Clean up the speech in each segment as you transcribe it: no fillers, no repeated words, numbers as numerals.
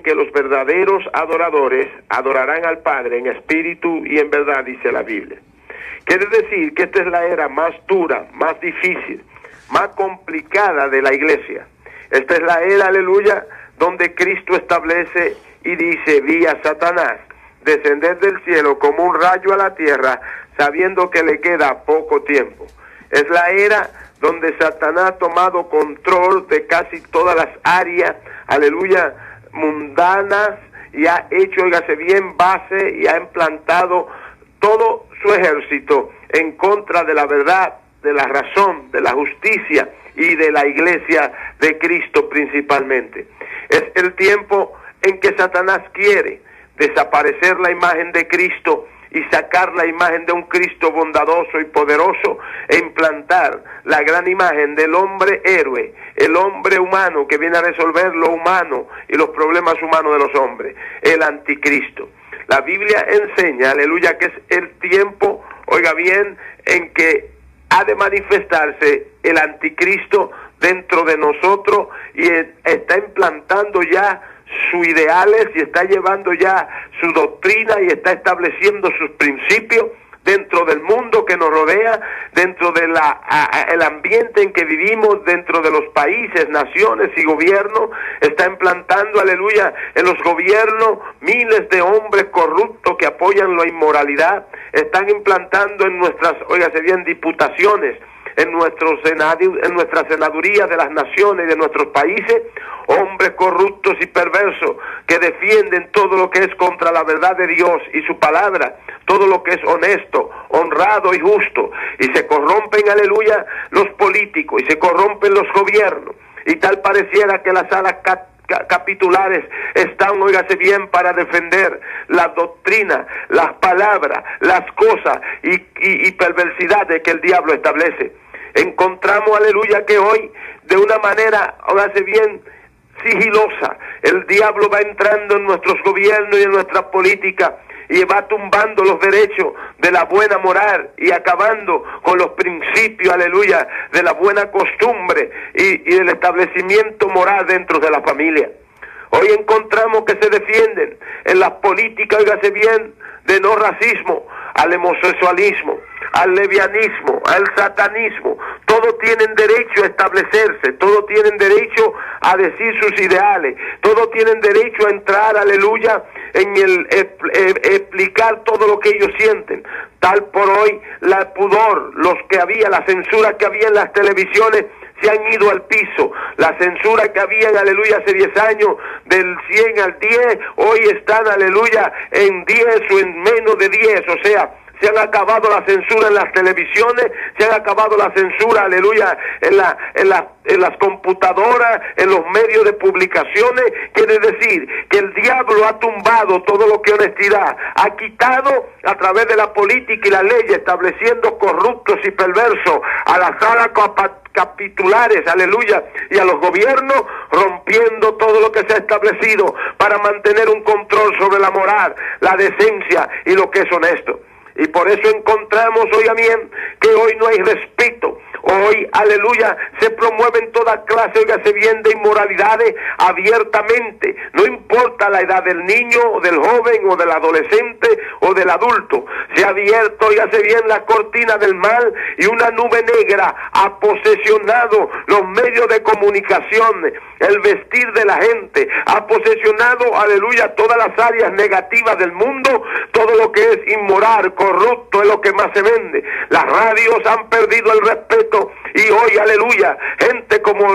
en que los verdaderos adoradores adorarán al Padre en espíritu y en verdad, dice la Biblia. Quiere decir que esta es la era más dura, más difícil, más complicada de la iglesia. Esta es la era, aleluya, donde Cristo establece y dice: vi a Satanás descender del cielo como un rayo a la tierra, sabiendo que le queda poco tiempo. Es la era donde Satanás ha tomado control de casi todas las áreas, aleluya, mundanas, y ha hecho, óigase bien, base y ha implantado todo su ejército en contra de la verdad, de la razón, de la justicia y de la iglesia de Cristo principalmente. Es el tiempo en que Satanás quiere desaparecer la imagen de Cristo y sacar la imagen de un Cristo bondadoso y poderoso e implantar la gran imagen del hombre héroe, el hombre humano que viene a resolver lo humano y los problemas humanos de los hombres, el anticristo. La Biblia enseña, aleluya, que es el tiempo, oiga bien, en que ha de manifestarse el anticristo dentro de nosotros y está implantando ya sus ideales y está llevando ya su doctrina y está estableciendo sus principios dentro del mundo que nos rodea, dentro de el ambiente en que vivimos, dentro de los países, naciones y gobiernos. Está implantando, aleluya, en los gobiernos miles de hombres corruptos que apoyan la inmoralidad. Están implantando en nuestras, óigase bien, diputaciones, en nuestras senadurías de las naciones y de nuestros países, hombres corruptos y perversos que defienden todo lo que es contra la verdad de Dios y su palabra, todo lo que es honesto, honrado y justo, y se corrompen, aleluya, los políticos y se corrompen los gobiernos, y tal pareciera que las salas capitulares están, óigase bien, para defender la doctrina, las palabras, las cosas y perversidades que el diablo establece. Encontramos, aleluya, que hoy de una manera, óigase bien, sigilosa, el diablo va entrando en nuestros gobiernos y en nuestra política y va tumbando los derechos de la buena moral y acabando con los principios, aleluya, de la buena costumbre y del establecimiento moral dentro de la familia. Hoy encontramos que se defienden en las políticas, óigase bien, de no racismo, al homosexualismo, al lesbianismo, al satanismo. Todos tienen derecho a establecerse, todos tienen derecho a decir sus ideales, todos tienen derecho a entrar, aleluya, en explicar todo lo que ellos sienten. Tal por hoy, la pudor, la censura que había en las televisiones, se han ido al piso. La censura que había, aleluya, hace 10 años, del 100 al 10, hoy están, aleluya, en 10 o en menos de 10, o sea, se han acabado la censura en las televisiones, se han acabado la censura, aleluya, en las computadoras, en los medios de publicaciones. Quiere decir que el diablo ha tumbado todo lo que honestidad, ha quitado a través de la política y la ley, estableciendo corruptos y perversos a las salas capitulares, aleluya, y a los gobiernos, rompiendo todo lo que se ha establecido para mantener un control sobre la moral, la decencia y lo que es honesto. Y por eso encontramos, oiga bien, que hoy no hay respeto. Hoy, aleluya, se promueven toda clase, óigase bien, de inmoralidades abiertamente. No importa la edad del niño, o del joven, o del adolescente, o del adulto. Se ha abierto, óigase bien, la cortina del mal y una nube negra ha posesionado los medios de comunicación, el vestir de la gente. Ha posesionado, aleluya, todas las áreas negativas del mundo. Todo lo que es inmoral, corrupto, es lo que más se vende. Las radios han perdido el respeto y hoy, aleluya, gente como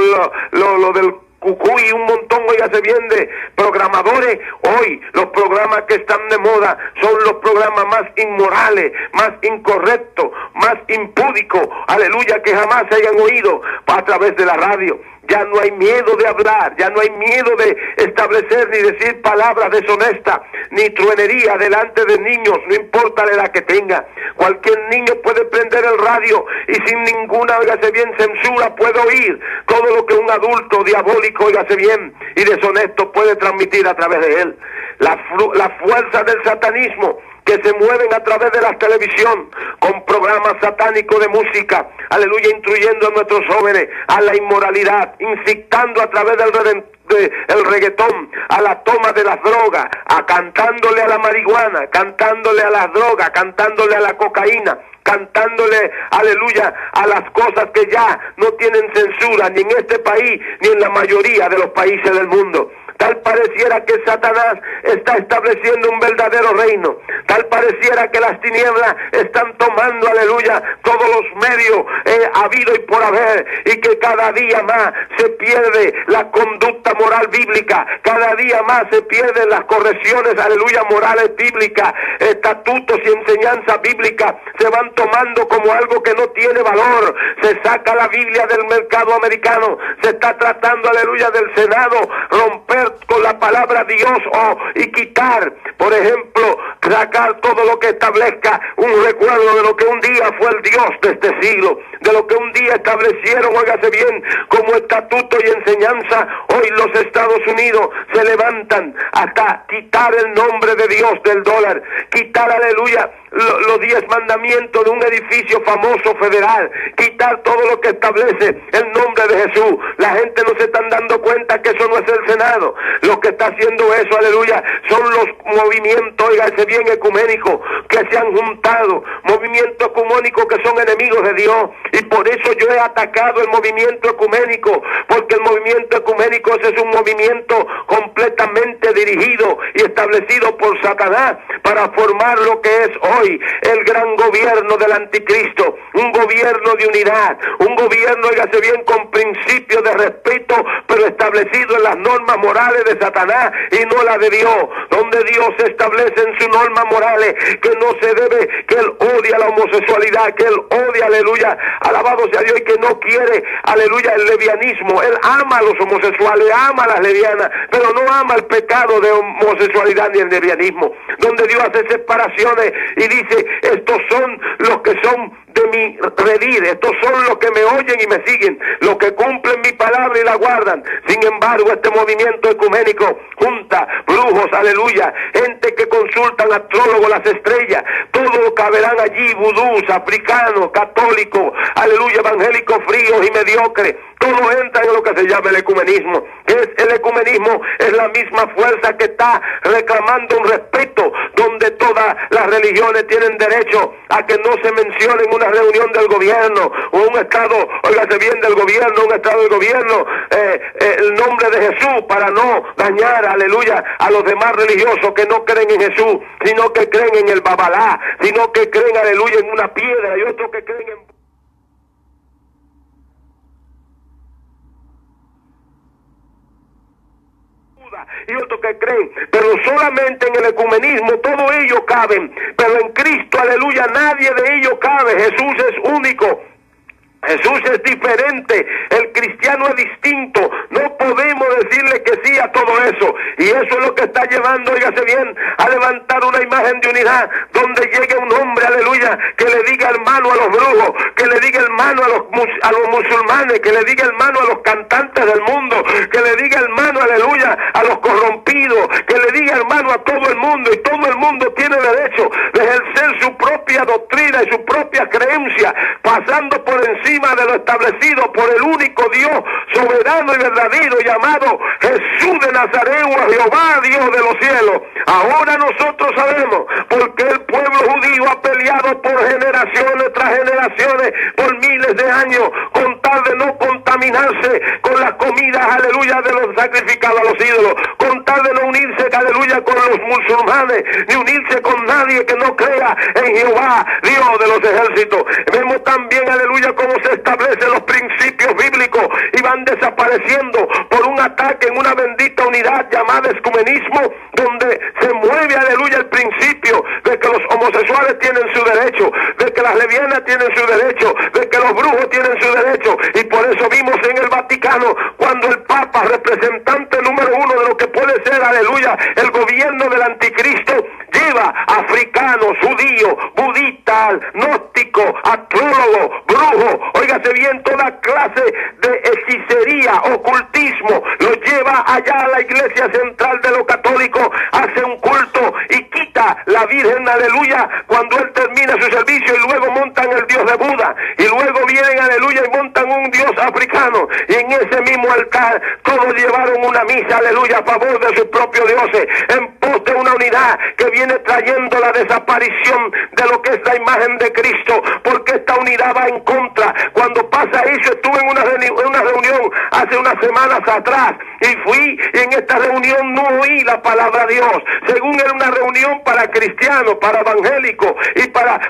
lo del Cucuy, un montón, óigase bien, de programadores. Hoy los programas que están de moda son los programas más inmorales, más incorrectos, más impúdicos, aleluya, que jamás se hayan oído a través de la radio. Ya no hay miedo de hablar, ya no hay miedo de establecer ni decir palabras deshonestas, ni truenería delante de niños, no importa la edad que tenga. Cualquier niño puede prender el radio y sin ninguna, óigase bien, censura puede oír todo lo que un adulto diabólico, óigase bien, y deshonesto puede transmitir a través de él. La fuerza del satanismo que se mueven a través de la televisión con programas satánicos de música, aleluya, instruyendo a nuestros jóvenes a la inmoralidad, incitando a través el reggaetón, a la toma de las drogas, a cantándole a la marihuana, cantándole a las drogas, cantándole a la cocaína, cantándole, aleluya, a las cosas que ya no tienen censura ni en este país ni en la mayoría de los países del mundo. Tal pareciera que Satanás está estableciendo un verdadero reino. Tal pareciera que las tinieblas están tomando, aleluya, todos los medios habido y por haber, y que cada día más se pierde la conducta moral bíblica, cada día más se pierden las correcciones, aleluya, morales bíblicas, estatutos y enseñanzas bíblicas se van tomando como algo que no tiene valor. Se saca la Biblia del mercado americano, se está tratando, aleluya, del Senado, romper con la palabra Dios y quitar, por ejemplo, sacar todo lo que establezca un recuerdo de lo que un día fue el Dios de este siglo, de lo que un día establecieron, óigase bien, como estatuto y enseñanza. Hoy los Estados Unidos se levantan hasta quitar el nombre de Dios del dólar, quitar, aleluya, los 10 mandamientos de un edificio famoso federal, quitar todo lo que establece el nombre de Jesús. La gente no se están dando cuenta que eso no es el Senado. Lo que está haciendo eso, aleluya, son los movimientos, óigase bien, ecuménicos, que se han juntado, movimientos ecuménicos que son enemigos de Dios. Y por eso yo he atacado el movimiento ecuménico, porque el movimiento ecuménico ese es un movimiento completamente dirigido y establecido por Satanás para formar lo que es hoy el gran gobierno del anticristo, un gobierno de unidad, un gobierno, óigase bien, con principios de respeto, pero establecido en las normas morales de Satanás y no la de Dios, donde Dios establece en sus normas morales que no se debe, que Él odia la homosexualidad, que Él odia, aleluya, alabado sea Dios, y que no quiere, aleluya, el lesbianismo. Él ama a los homosexuales, ama a las lesbianas, pero no ama el pecado de homosexualidad ni el lesbianismo, donde Dios hace separaciones y dice, estos son los que son de mi redil, estos son los que me oyen y me siguen, los que cumplen mi palabra y la guardan. Sin embargo, este movimiento ecuménico junta brujos, aleluya, gente que consultan astrólogos, las estrellas, todos caberán allí, vudús, africanos, católicos, aleluya, evangélicos fríos y mediocres. Todos entran en lo que se llama el ecumenismo. El ecumenismo es la misma fuerza que está reclamando un respeto, donde todas las religiones tienen derecho a que no se mencione en una reunión del gobierno o un estado, óigase bien, del gobierno, un estado del gobierno, el nombre de Jesús, para no dañar, aleluya, a los demás religiosos que no creen en Jesús, sino que creen en el Babalá, sino que creen, aleluya, en una piedra, y otros que creen en y otros que creen, pero solamente en el ecumenismo todos ellos caben, pero en Cristo, aleluya, nadie de ellos cabe. Jesús es único, Jesús es diferente, el cristiano es distinto, no podemos decirle que sí a todo eso, y eso es lo que está llevando, óigase bien, a levantar una imagen de unidad, donde llegue un hombre, aleluya, que le diga hermano a los brujos, que le diga hermano a los musulmanes, que le diga hermano a los cantantes del mundo, que le diga hermano, aleluya, a los corrompidos, que le diga hermano a todo el mundo, y todo el mundo tiene derecho de ejercer su propia doctrina y su propia creencia, pasando por encima de lo establecido por el único Dios soberano y verdadero, llamado Jesús de Nazaret, o Jehová, Dios de los cielos. Ahora nosotros sabemos porque el pueblo judío ha peleado por generaciones tras generaciones, por miles de años, con tal de no contaminarse con las comidas, aleluya, de los sacrificados a los ídolos, con tal de no unirse, aleluya, con los musulmanes, ni unirse con nadie que no crea en Jehová, Dios de los ejércitos. Vemos también, aleluya, cómo se establecen los principios bíblicos y van desapareciendo por un ataque en una bendita unidad llamada ecumenismo, donde se mueve, aleluya, el principio de que los homosexuales tienen su derecho, de que las lesbianas tienen su derecho, de que los brujos tienen su derecho. Y por eso vimos en el Vaticano, cuando el Papa, representante número uno de lo que puede ser, aleluya, el gobierno del anticristo, lleva africanos, judíos, budistas, gnósticos, astrólogos, brujos, óigase bien, toda clase de hechicería, ocultismo, lo lleva allá a la iglesia central de los católicos, hace un culto y quita la Virgen, aleluya, cuando él termina su servicio, y luego montan el dios de Buda, y luego vienen, aleluya, y montan un dios africanos, y en ese mismo altar todos llevaron una misa, aleluya, a favor de sus propios dioses, en pos de una unidad que viene trayendo la desaparición de lo que es la imagen de Cristo, porque esta unidad va en contra. Cuando pasa eso, estuve en una reunión hace unas semanas atrás, y fui, y en esta reunión no oí la palabra de Dios, según era una reunión para cristianos, para evangélicos,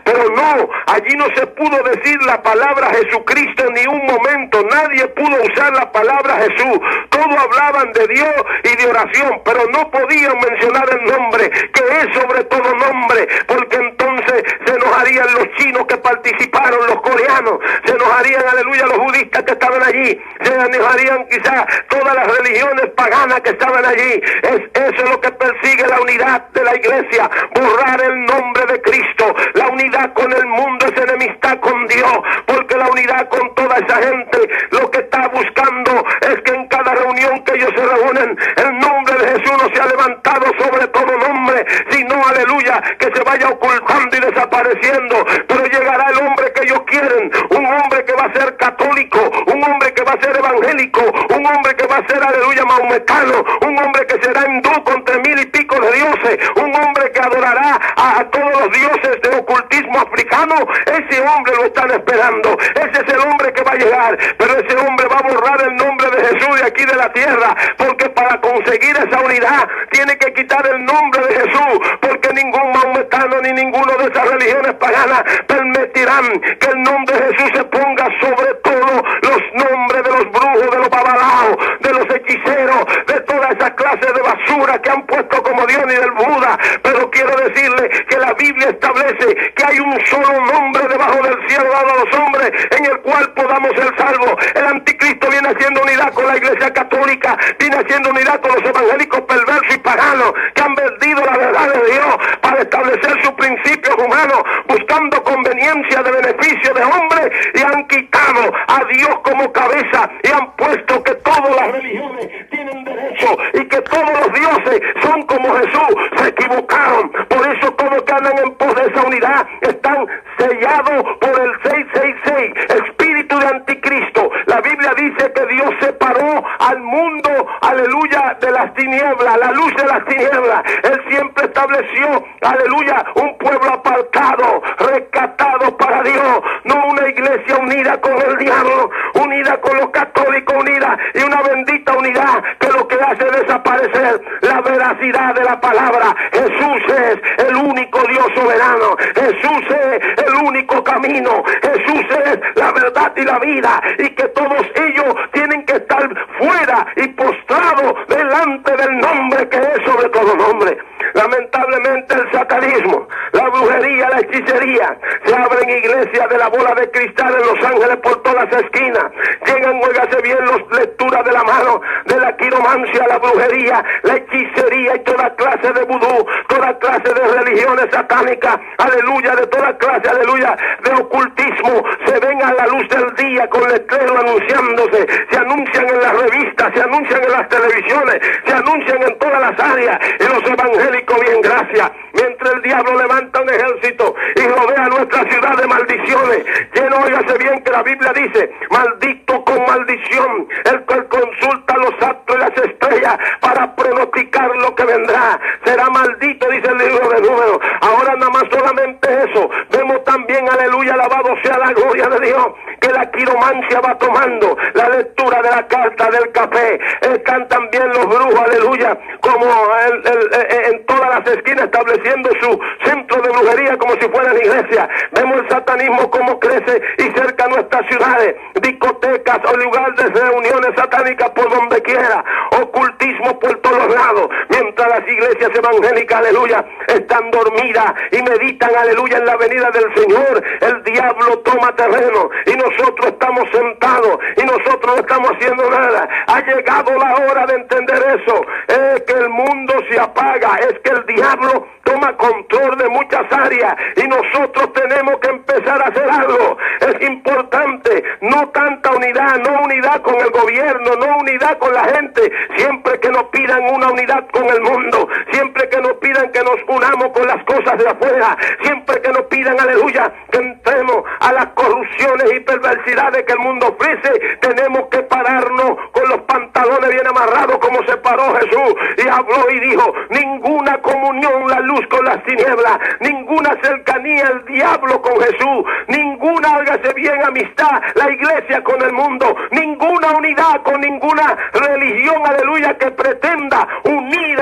pero no, allí no se pudo decir la palabra Jesucristo ni un momento, nadie pudo usar la palabra Jesús, todos hablaban de Dios y de oración, pero no podían mencionar el nombre, que es sobre todo nombre, porque entonces se enojarían los chinos que participaron, los coreanos, se enojarían, aleluya, los budistas que estaban allí, se enojarían quizás todas las religiones paganas que estaban allí. Eso es lo que persigue la unidad de la iglesia, borrar el nombre de Cristo. La unidad con el mundo es enemistad con Dios, porque la unidad con toda esa gente lo que está buscando es que en cada reunión que ellos se reúnen, el nombre de Jesús no se ha levantado sobre todo nombre, sino, aleluya, que se vaya ocultando y desapareciendo. Pero llegará el hombre que ellos quieren, un hombre que va a ser católico, un hombre que va a ser evangélico, un hombre que va a ser, aleluya, maometano, un hombre que será hindú con 3000 y pico de dioses, un hombre que adorará a todos los dioses de ocultismo africano. Ese hombre lo están esperando, ese es el hombre que va a llegar, pero ese hombre va a borrar el nombre de Jesús de aquí de la tierra, porque para conseguir esa unidad tiene que quitar el nombre de Jesús, porque ningún maometano ni ninguno de esas religiones paganas permitirán que el nombre de Jesús se ponga sobre todos los nombres de los brujos, de los babalaos, de los hechiceros, de toda esa clase de basura que han puesto como Dios, ni del Buda. Pero quiero decirle que la Biblia establece que hay un solo nombre debajo del cielo dado a los hombres en el cual podamos ser salvos. El anticristo viene haciendo unidad con la iglesia católica, viene haciendo unidad con los evangélicos perversos y paganos que han vendido la verdad de Dios para establecer sus principios humanos, buscando conveniencia de beneficio de hombres, y han quitado a Dios como cabeza y han puesto que todas las religiones tienen derecho y que todos los dioses son como Jesús. Se equivocaron. Por eso todos que andan en pos de esa unidad están sellados por el 666, espíritu de anticristo. La Biblia dice que Dios separó al mundo, aleluya, de las tinieblas, la luz de las tinieblas. Él siempre estableció, aleluya, un pueblo apartado, rescatado para Dios, no una iglesia unida con el diablo, unida con los católicos, unida, y una bendita unidad que lo que hace desaparecer la veracidad de la palabra. Jesús es el único Dios soberano, Jesús es el único camino, Jesús es la verdad y la vida, y que todos ellos tienen que estar fuera y postrados delante del nombre que es sobre todo nombre. Lamentablemente el satanismo, la brujería, la hechicería, se abren iglesias de la bola de cristal en Los Ángeles por todas las esquinas. Llegan, óigase bien, los lecturas de la mano de la quiromancia, la brujería, la hechicería y toda clase de vudú, toda clase de religiones satánicas, aleluya, de toda clase, aleluya, de ocultismo, se ven a la luz del día con letrero anunciándose, se anuncian en las revistas, se anuncian en las televisiones, se anuncian en todas las áreas, y los evangélicos, bien gracias, mientras el diablo levanta un ejército y rodea nuestra ciudad de maldiciones, lleno, óigase bien, que la Biblia dice, maldito con maldición el que consulta los astros y las estrellas para pronosticar lo que vendrá, será maldito, dice el libro de Números. Ahora nada más solamente eso, vemos también, aleluya, alabado sea la gloria de Dios, que la quiromancia va tomando la lectura de la carta del café. Están también los brujos, aleluya, como en todas las esquinas estableciendo su centro de brujería como si fueran iglesia. Vemos el satanismo como crece y cerca nuestras ciudades, discotecas o lugares de reuniones satánicas por donde quiera, ocultismo por todos lados, mientras las iglesias evangélicas, aleluya, están dormidas y meditan, aleluya, en la venida del Señor. El diablo toma terreno y nosotros estamos sentados y nosotros no estamos haciendo nada. Ha llegado la hora de entender eso, es que el mundo se apaga, es que el diablo toma control de muchas áreas y nosotros tenemos que empezar a hacer algo. Es importante, no tanta unidad, no unidad con el gobierno, no unidad con la gente, siempre que nos pidan una unidad con el mundo, siempre que nos pidan pidan que nos unamos con las cosas de afuera, siempre que nos pidan, aleluya, que entremos a las corrupciones y perversidades que el mundo ofrece, tenemos que pararnos con los pantalones bien amarrados como se paró Jesús y habló y dijo: ninguna comunión la luz con las tinieblas, ninguna cercanía el diablo con Jesús, ninguna, hágase bien, amistad la iglesia con el mundo, ninguna unidad con ninguna religión, aleluya, que pretenda unir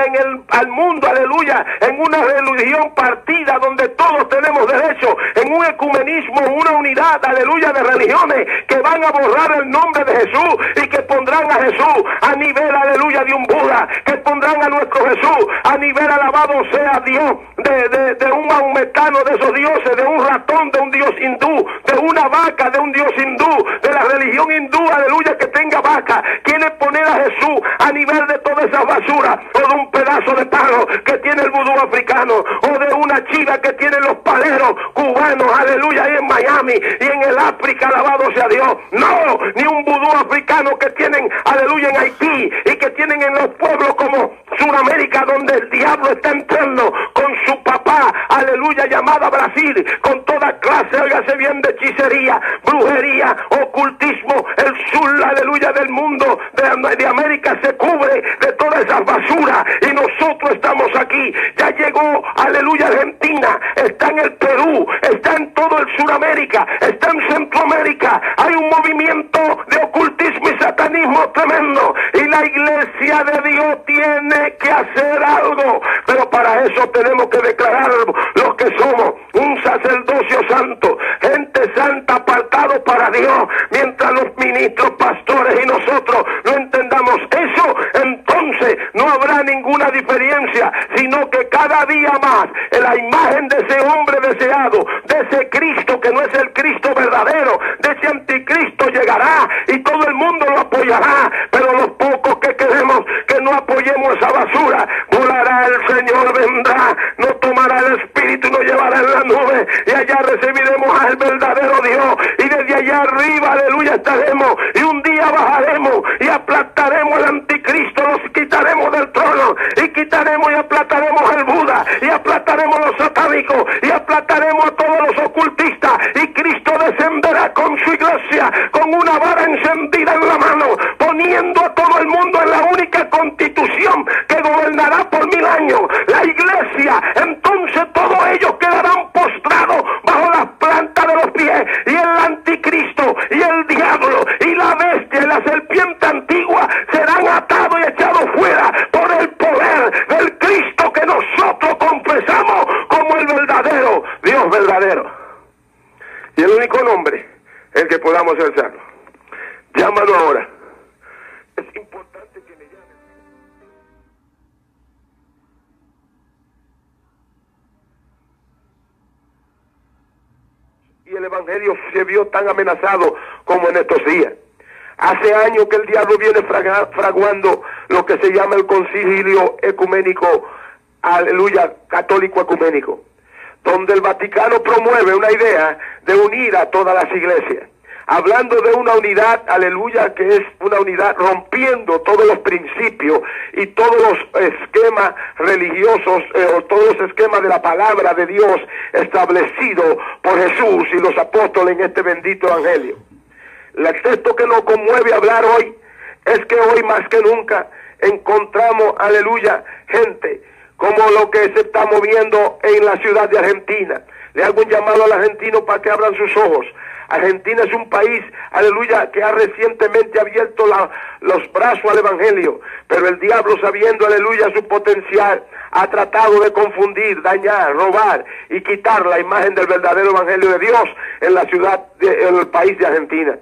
al mundo, aleluya, en una religión partida donde todos tenemos derecho, en un ecumenismo, una unidad, aleluya, de religiones que van a borrar el nombre de Jesús y que pondrán a Jesús a nivel, aleluya, de un Buda, que pondrán a nuestro Jesús a nivel, alabado sea Dios, de un maometano, de esos dioses, de un ratón, de un dios hindú, de una vaca, de un dios hindú, de la religión hindú, aleluya, que tenga vaca. Quieren poner a Jesús a nivel de toda esa basura, o de un pedazo de palo que tiene el vudú africano, o de una chiva que tienen los paleros cubanos, aleluya, ahí en Miami y en el África, alabado sea Dios. No, ni un vudú africano que tienen, aleluya, en Haití y que tienen en los pueblos como Sudamérica, donde el diablo está entrando con su papá, aleluya, llamada Brasil, con toda clase, hágase bien, de hechicería, brujería, ocultismo. El sur, aleluya, del mundo de América se cubre de todas esas basuras y nosotros estamos aquí. Ya llegó, aleluya, Argentina, está en el Perú, está en todo el Sudamérica, está en Centroamérica. Hay un movimiento de ocultismo y satanismo tremendo y la iglesia de Dios tiene que hacer algo, pero para eso tenemos que declarar lo que somos: un sacerdocio santo, gente santa, apartado para Dios. Mientras los ministros, pastores y nosotros no entendamos eso, entonces no habrá ninguna diferencia, sino que cada día más la imagen de ese hombre deseado, de ese Cristo que no es el Cristo verdadero, de ese anticristo llegará y todo el mundo lo apoyará, pero los pocos que queremos que no apoyemos esa basura, volará el Señor, vendrá, nos tomará el Espíritu y nos llevará en la nube y allá recibiremos al verdadero Dios y desde allá arriba, aleluya, estaremos y un día bajaremos y aplastaremos al anticristo, los quitaremos del trono y quitaremos y aplastaremos al Buda y aplastaremos a los satánicos y aplastaremos a todos los ocultistas y Cristo descenderá con su iglesia con una vara encendida en la mano, poniendo a todo el mundo en la única constitución que gobernará por 1000 años, la iglesia. Entonces todos ellos quedarán postrados bajo las plantas de los pies y el anticristo y el diablo y la bestia y la serpiente antigua serán atados y echados fuera por el poder del Cristo que nosotros confesamos como el verdadero Dios verdadero y el único nombre el que podamos ser salvos. Llámalo ahora. Es importante que le llamen. Y el evangelio se vio tan amenazado como en estos días. Hace años que el diablo viene fraguando lo que se llama el concilio ecuménico, aleluya, católico ecuménico, donde el Vaticano promueve una idea de unir a todas las iglesias, hablando de una unidad, aleluya, que es una unidad rompiendo todos los principios y todos los esquemas religiosos, o todos los esquemas de la palabra de Dios establecido por Jesús y los apóstoles en este bendito evangelio. El texto que nos conmueve hablar hoy es que hoy más que nunca encontramos, aleluya, gente como lo que se está moviendo en la ciudad de Argentina. Le hago un llamado al argentino para que abran sus ojos. Argentina es un país, aleluya, que ha recientemente abierto los brazos al evangelio, pero el diablo, sabiendo, aleluya, su potencial, ha tratado de confundir, dañar, robar y quitar la imagen del verdadero evangelio de Dios en la ciudad, en el país de Argentina.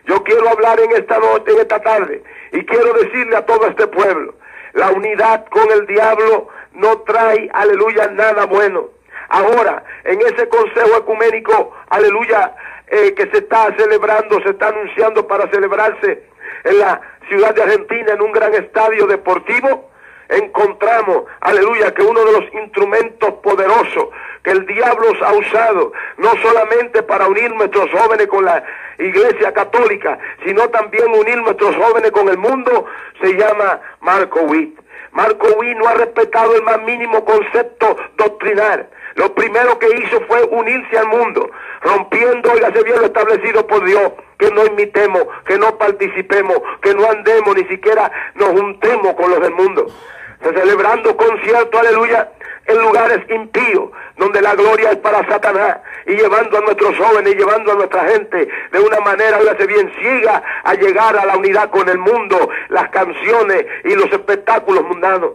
Yo quiero hablar en esta noche, en esta tarde, y quiero decirle a todo este pueblo: la unidad con el diablo no trae, aleluya, nada bueno. Ahora, en ese consejo ecuménico, aleluya, que se está celebrando, se está anunciando para celebrarse en la ciudad de Argentina, en un gran estadio deportivo, encontramos, aleluya, que uno de los instrumentos poderosos que el diablo ha usado, no solamente para unir nuestros jóvenes con la Iglesia Católica, sino también unir nuestros jóvenes con el mundo, se llama Marco Witt. Marco Witt no ha respetado el más mínimo concepto doctrinal. Lo primero que hizo fue unirse al mundo, rompiendo, óigase bien, lo establecido por Dios, que no imitemos, que no participemos, que no andemos, ni siquiera nos juntemos con los del mundo. Celebrando conciertos, aleluya, en lugares impíos, donde la gloria es para Satanás, y llevando a nuestros jóvenes, y llevando a nuestra gente de una manera, óigase bien, ciega, a llegar a la unidad con el mundo, las canciones y los espectáculos mundanos.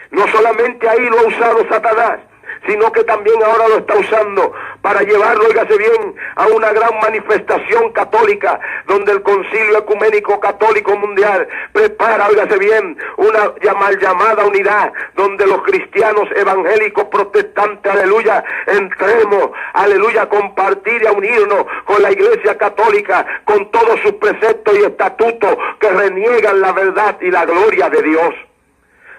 No solamente ahí lo ha usado Satanás, sino que también ahora lo está usando para llevarlo, óigase bien, a una gran manifestación católica, donde el Concilio Ecuménico Católico Mundial prepara, óigase bien, una llamada unidad, donde los cristianos evangélicos protestantes, aleluya, entremos, aleluya, a compartir y a unirnos con la Iglesia Católica, con todos sus preceptos y estatutos que reniegan la verdad y la gloria de Dios.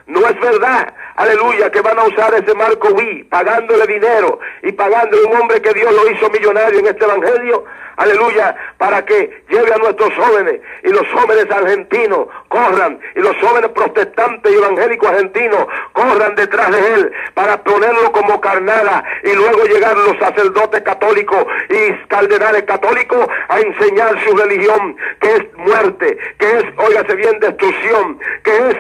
No es verdad, aleluya, que van a usar ese Marco Witt, pagándole dinero y pagándole un hombre que Dios lo hizo millonario en este evangelio, aleluya, para que lleve a nuestros jóvenes, y los jóvenes argentinos corran, y los jóvenes protestantes y evangélicos argentinos corran detrás de él, para ponerlo como carnada, y luego llegar los sacerdotes católicos y cardenales católicos a enseñar su religión, que es muerte, que es, óigase bien, destrucción, que es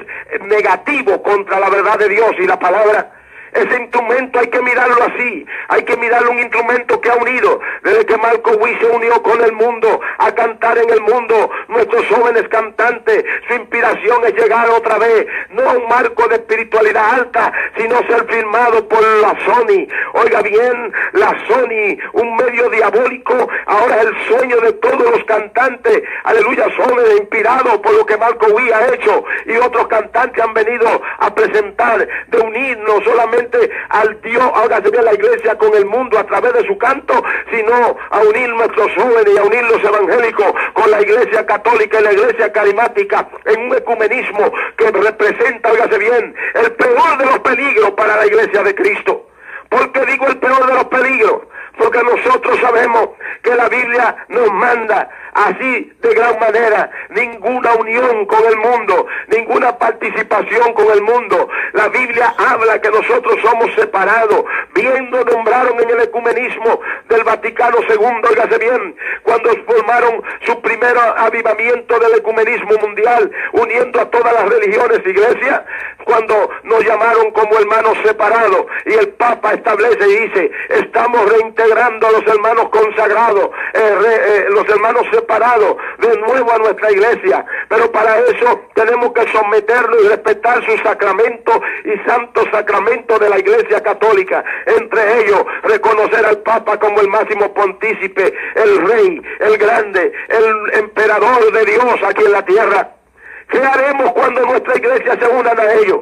negativo contra la verdad de Dios y la palabra. Ese instrumento hay que mirarlo así, hay que mirarlo un instrumento que ha unido, desde que Marco Witt se unió con el mundo, a cantar en el mundo, nuestros jóvenes cantantes, su inspiración es llegar otra vez, no a un marco de espiritualidad alta, sino ser firmado por la Sony. Oiga bien, la Sony, un medio diabólico, ahora es el sueño de todos los cantantes, aleluya, jóvenes inspirados por lo que Marco Witt ha hecho, y otros cantantes han venido a presentar, de unirnos solamente al Dios, ahora se ve la iglesia con el mundo a través de su canto, sino a unir nuestros jóvenes y a unir los evangélicos con la iglesia católica y la iglesia carismática en un ecumenismo que representa, óigase bien, el peor de los peligros para la iglesia de Cristo. ¿Por qué digo el peor de los peligros? Porque nosotros sabemos que la Biblia nos manda así de gran manera, ninguna unión con el mundo, ninguna participación con el mundo. La Biblia habla que nosotros somos separados. Bien nos nombraron en el ecumenismo del Vaticano II, óigase bien, cuando formaron su primer avivamiento del ecumenismo mundial, uniendo a todas las religiones e iglesias, cuando nos llamaron como hermanos separados, y el Papa establece y dice, estamos reintegrando a los hermanos consagrados, los hermanos separados de nuevo a nuestra iglesia, pero para eso tenemos que someternos y respetar sus sacramentos y santos sacramentos de la iglesia católica, entre ellos reconocer al Papa como el máximo pontícipe, el rey, el grande, el emperador de Dios aquí en la tierra. ¿Qué haremos cuando nuestra iglesia se unan a ellos?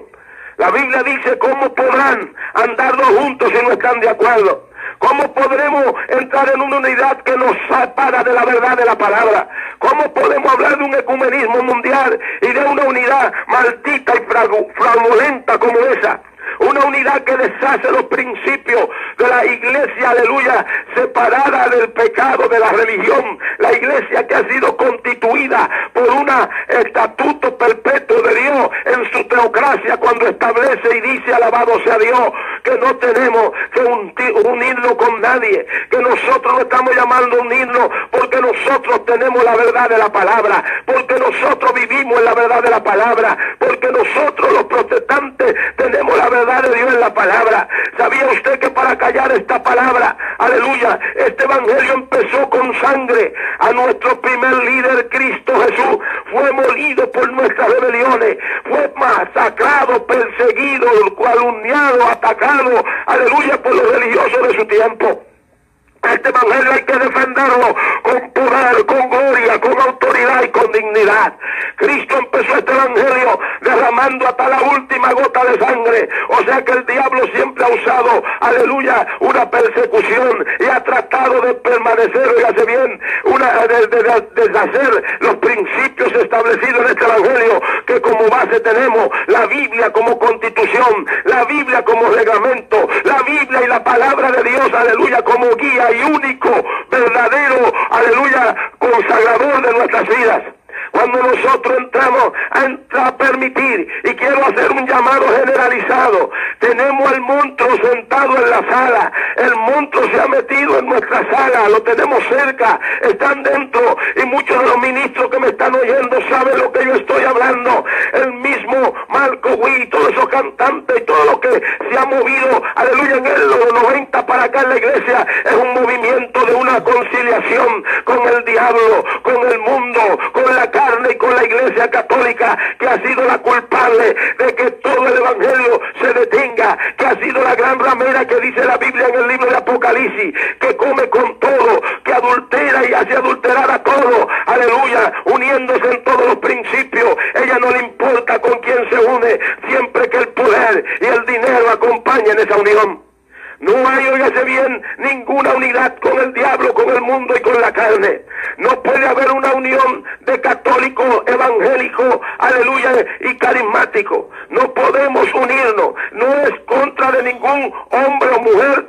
La Biblia dice, ¿cómo podrán andar dos juntos si no están de acuerdo? ¿Cómo podremos entrar en una unidad que nos separa de la verdad de la palabra? ¿Cómo podemos hablar de un ecumenismo mundial y de una unidad maldita y fraudulenta como esa? Una unidad que deshace los principios de la iglesia, aleluya, separada del pecado, de la religión. La iglesia que ha sido constituida por un estatuto perpetuo de Dios en su teocracia, cuando establece y dice, alabado sea Dios, que no tenemos que unirnos con nadie, que nosotros no estamos llamando a unirnos porque nosotros tenemos la verdad de la palabra, porque nosotros vivimos en la verdad de la palabra, porque nosotros los protestantes tenemos la verdad de Dios en la palabra. ¿Sabía usted que para callar esta palabra, aleluya, este evangelio empezó con sangre? A nuestro primer líder, Cristo Jesús, fue molido por nuestras rebeliones, fue masacrado, perseguido, calumniado, atacado, aleluya, por los religiosos de su tiempo. Este evangelio hay que defenderlo con poder, con gloria, con autoridad y con dignidad. Cristo empezó este evangelio derramando hasta la última gota de sangre. O sea que el diablo siempre ha usado, aleluya, una persecución y ha tratado de permanecer, oígase bien, de deshacer los principios establecidos en este evangelio, que como base tenemos la Biblia como constitución, la Biblia como reglamento, la Biblia y la palabra de Dios, aleluya, como guía y único, verdadero, aleluya, consagrador de nuestras vidas. Cuando nosotros entramos a permitir, y quiero hacer hacer un llamado generalizado. Tenemos al monstruo sentado en la sala. El monstruo se ha metido en nuestra sala, lo tenemos cerca, están dentro, y muchos de los ministros que me están oyendo saben lo que yo estoy hablando. El mismo Marco Witt, todos esos cantantes y todo lo que se ha movido, aleluya, en los 90 para acá en la iglesia, es un movimiento de una conciliación con el diablo, con el mundo, con la carne y con la iglesia católica, que ha sido la culpable de que todo el evangelio se detenga, que ha sido la gran ramera que dice la Biblia en el libro de Apocalipsis, que come con todo, que adultera y hace adulterar a todo, aleluya, uniéndose en todos los principios. Ella no le importa con quién se une, siempre que el poder y el dinero acompañen esa unión. No hay, óigase bien, ninguna unidad con el diablo, con el mundo y con la carne. No puede haber una unión de católico, evangélico, aleluya, y carismático. No podemos unirnos. No es contra de ningún hombre o mujer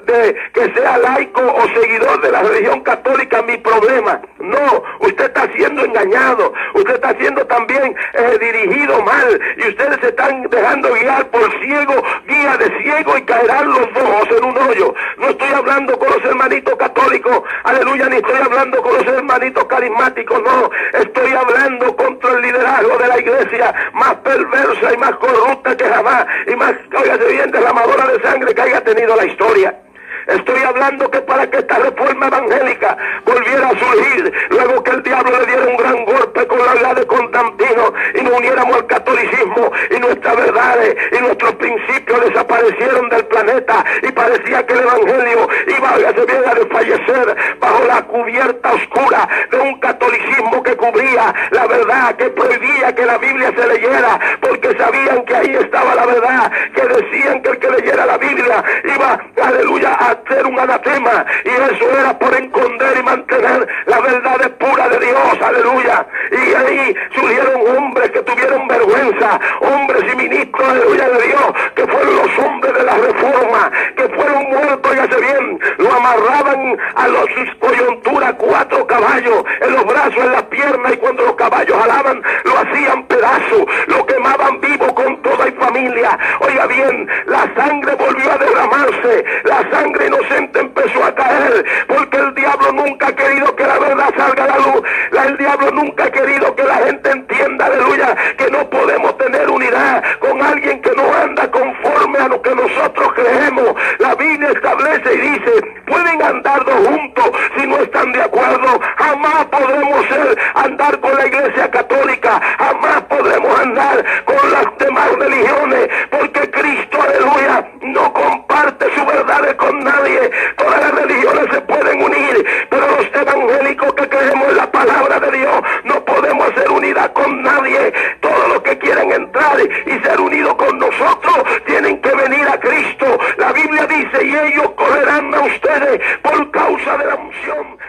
que sea laico o seguidor de la religión católica mi problema. No, usted está siendo engañado. Usted está siendo también dirigido mal. Y ustedes se están dejando guiar por ciego, guía de ciego, y caerán los ojos en un hoyo. No estoy hablando con los hermanitos católicos, aleluya, ni estoy hablando con los hermanitos carismáticos, no. Estoy hablando contra el liderazgo de la iglesia, más perversa y más corrupta que jamás, y más, óigase bien, derramadora de sangre que haya tenido la historia. Estoy hablando que para que esta reforma evangélica volviera a surgir, luego que el diablo le diera un gran golpe con la edad de Constantino y nos uniéramos al catolicismo, y nuestras verdades y nuestros principios desaparecieron del planeta, y parecía que el evangelio iba a desfallecer bajo la cubierta oscura de un catolicismo que cubría la verdad, que prohibía que la Biblia se leyera, porque sabían que ahí estaba la verdad, que decían que el que leyera la Biblia iba, aleluya, a ser un anatema, y eso era por esconder y mantener la verdad pura de Dios, aleluya. Y ahí surgieron hombres que tuvieron vergüenza, hombres y ministros, aleluya, de Dios, que fueron los hombres de la reforma, que fueron muertos, ya se bien, lo amarraban a sus coyunturas 4 caballos, en los brazos, en las piernas, y cuando los caballos jalaban, lo hacían pedazos, lo quemaban vivo con toda y familia. Oiga bien, la sangre volvió a derramarse, la sangre inocente empezó a caer, porque el diablo nunca ha querido que la verdad salga a la luz. El diablo nunca ha querido que la gente entienda, aleluya, que no podemos tener unidad con alguien que no anda conforme a lo que nosotros creemos. La Biblia establece y dice, pueden andar dos juntos si no están de acuerdo. Jamás podremos andar con la iglesia católica, jamás podremos andar con las demás religiones, porque Cristo, aleluya, no comparte su verdad con nadie. Todas las religiones se pueden unir, pero los evangélicos que creemos en la palabra de Dios no podemos hacer unidad con nadie. Todos los que quieren entrar y ser unidos con nosotros tienen que venir a Cristo. La Biblia dice, y ellos correrán a ustedes por causa de la unción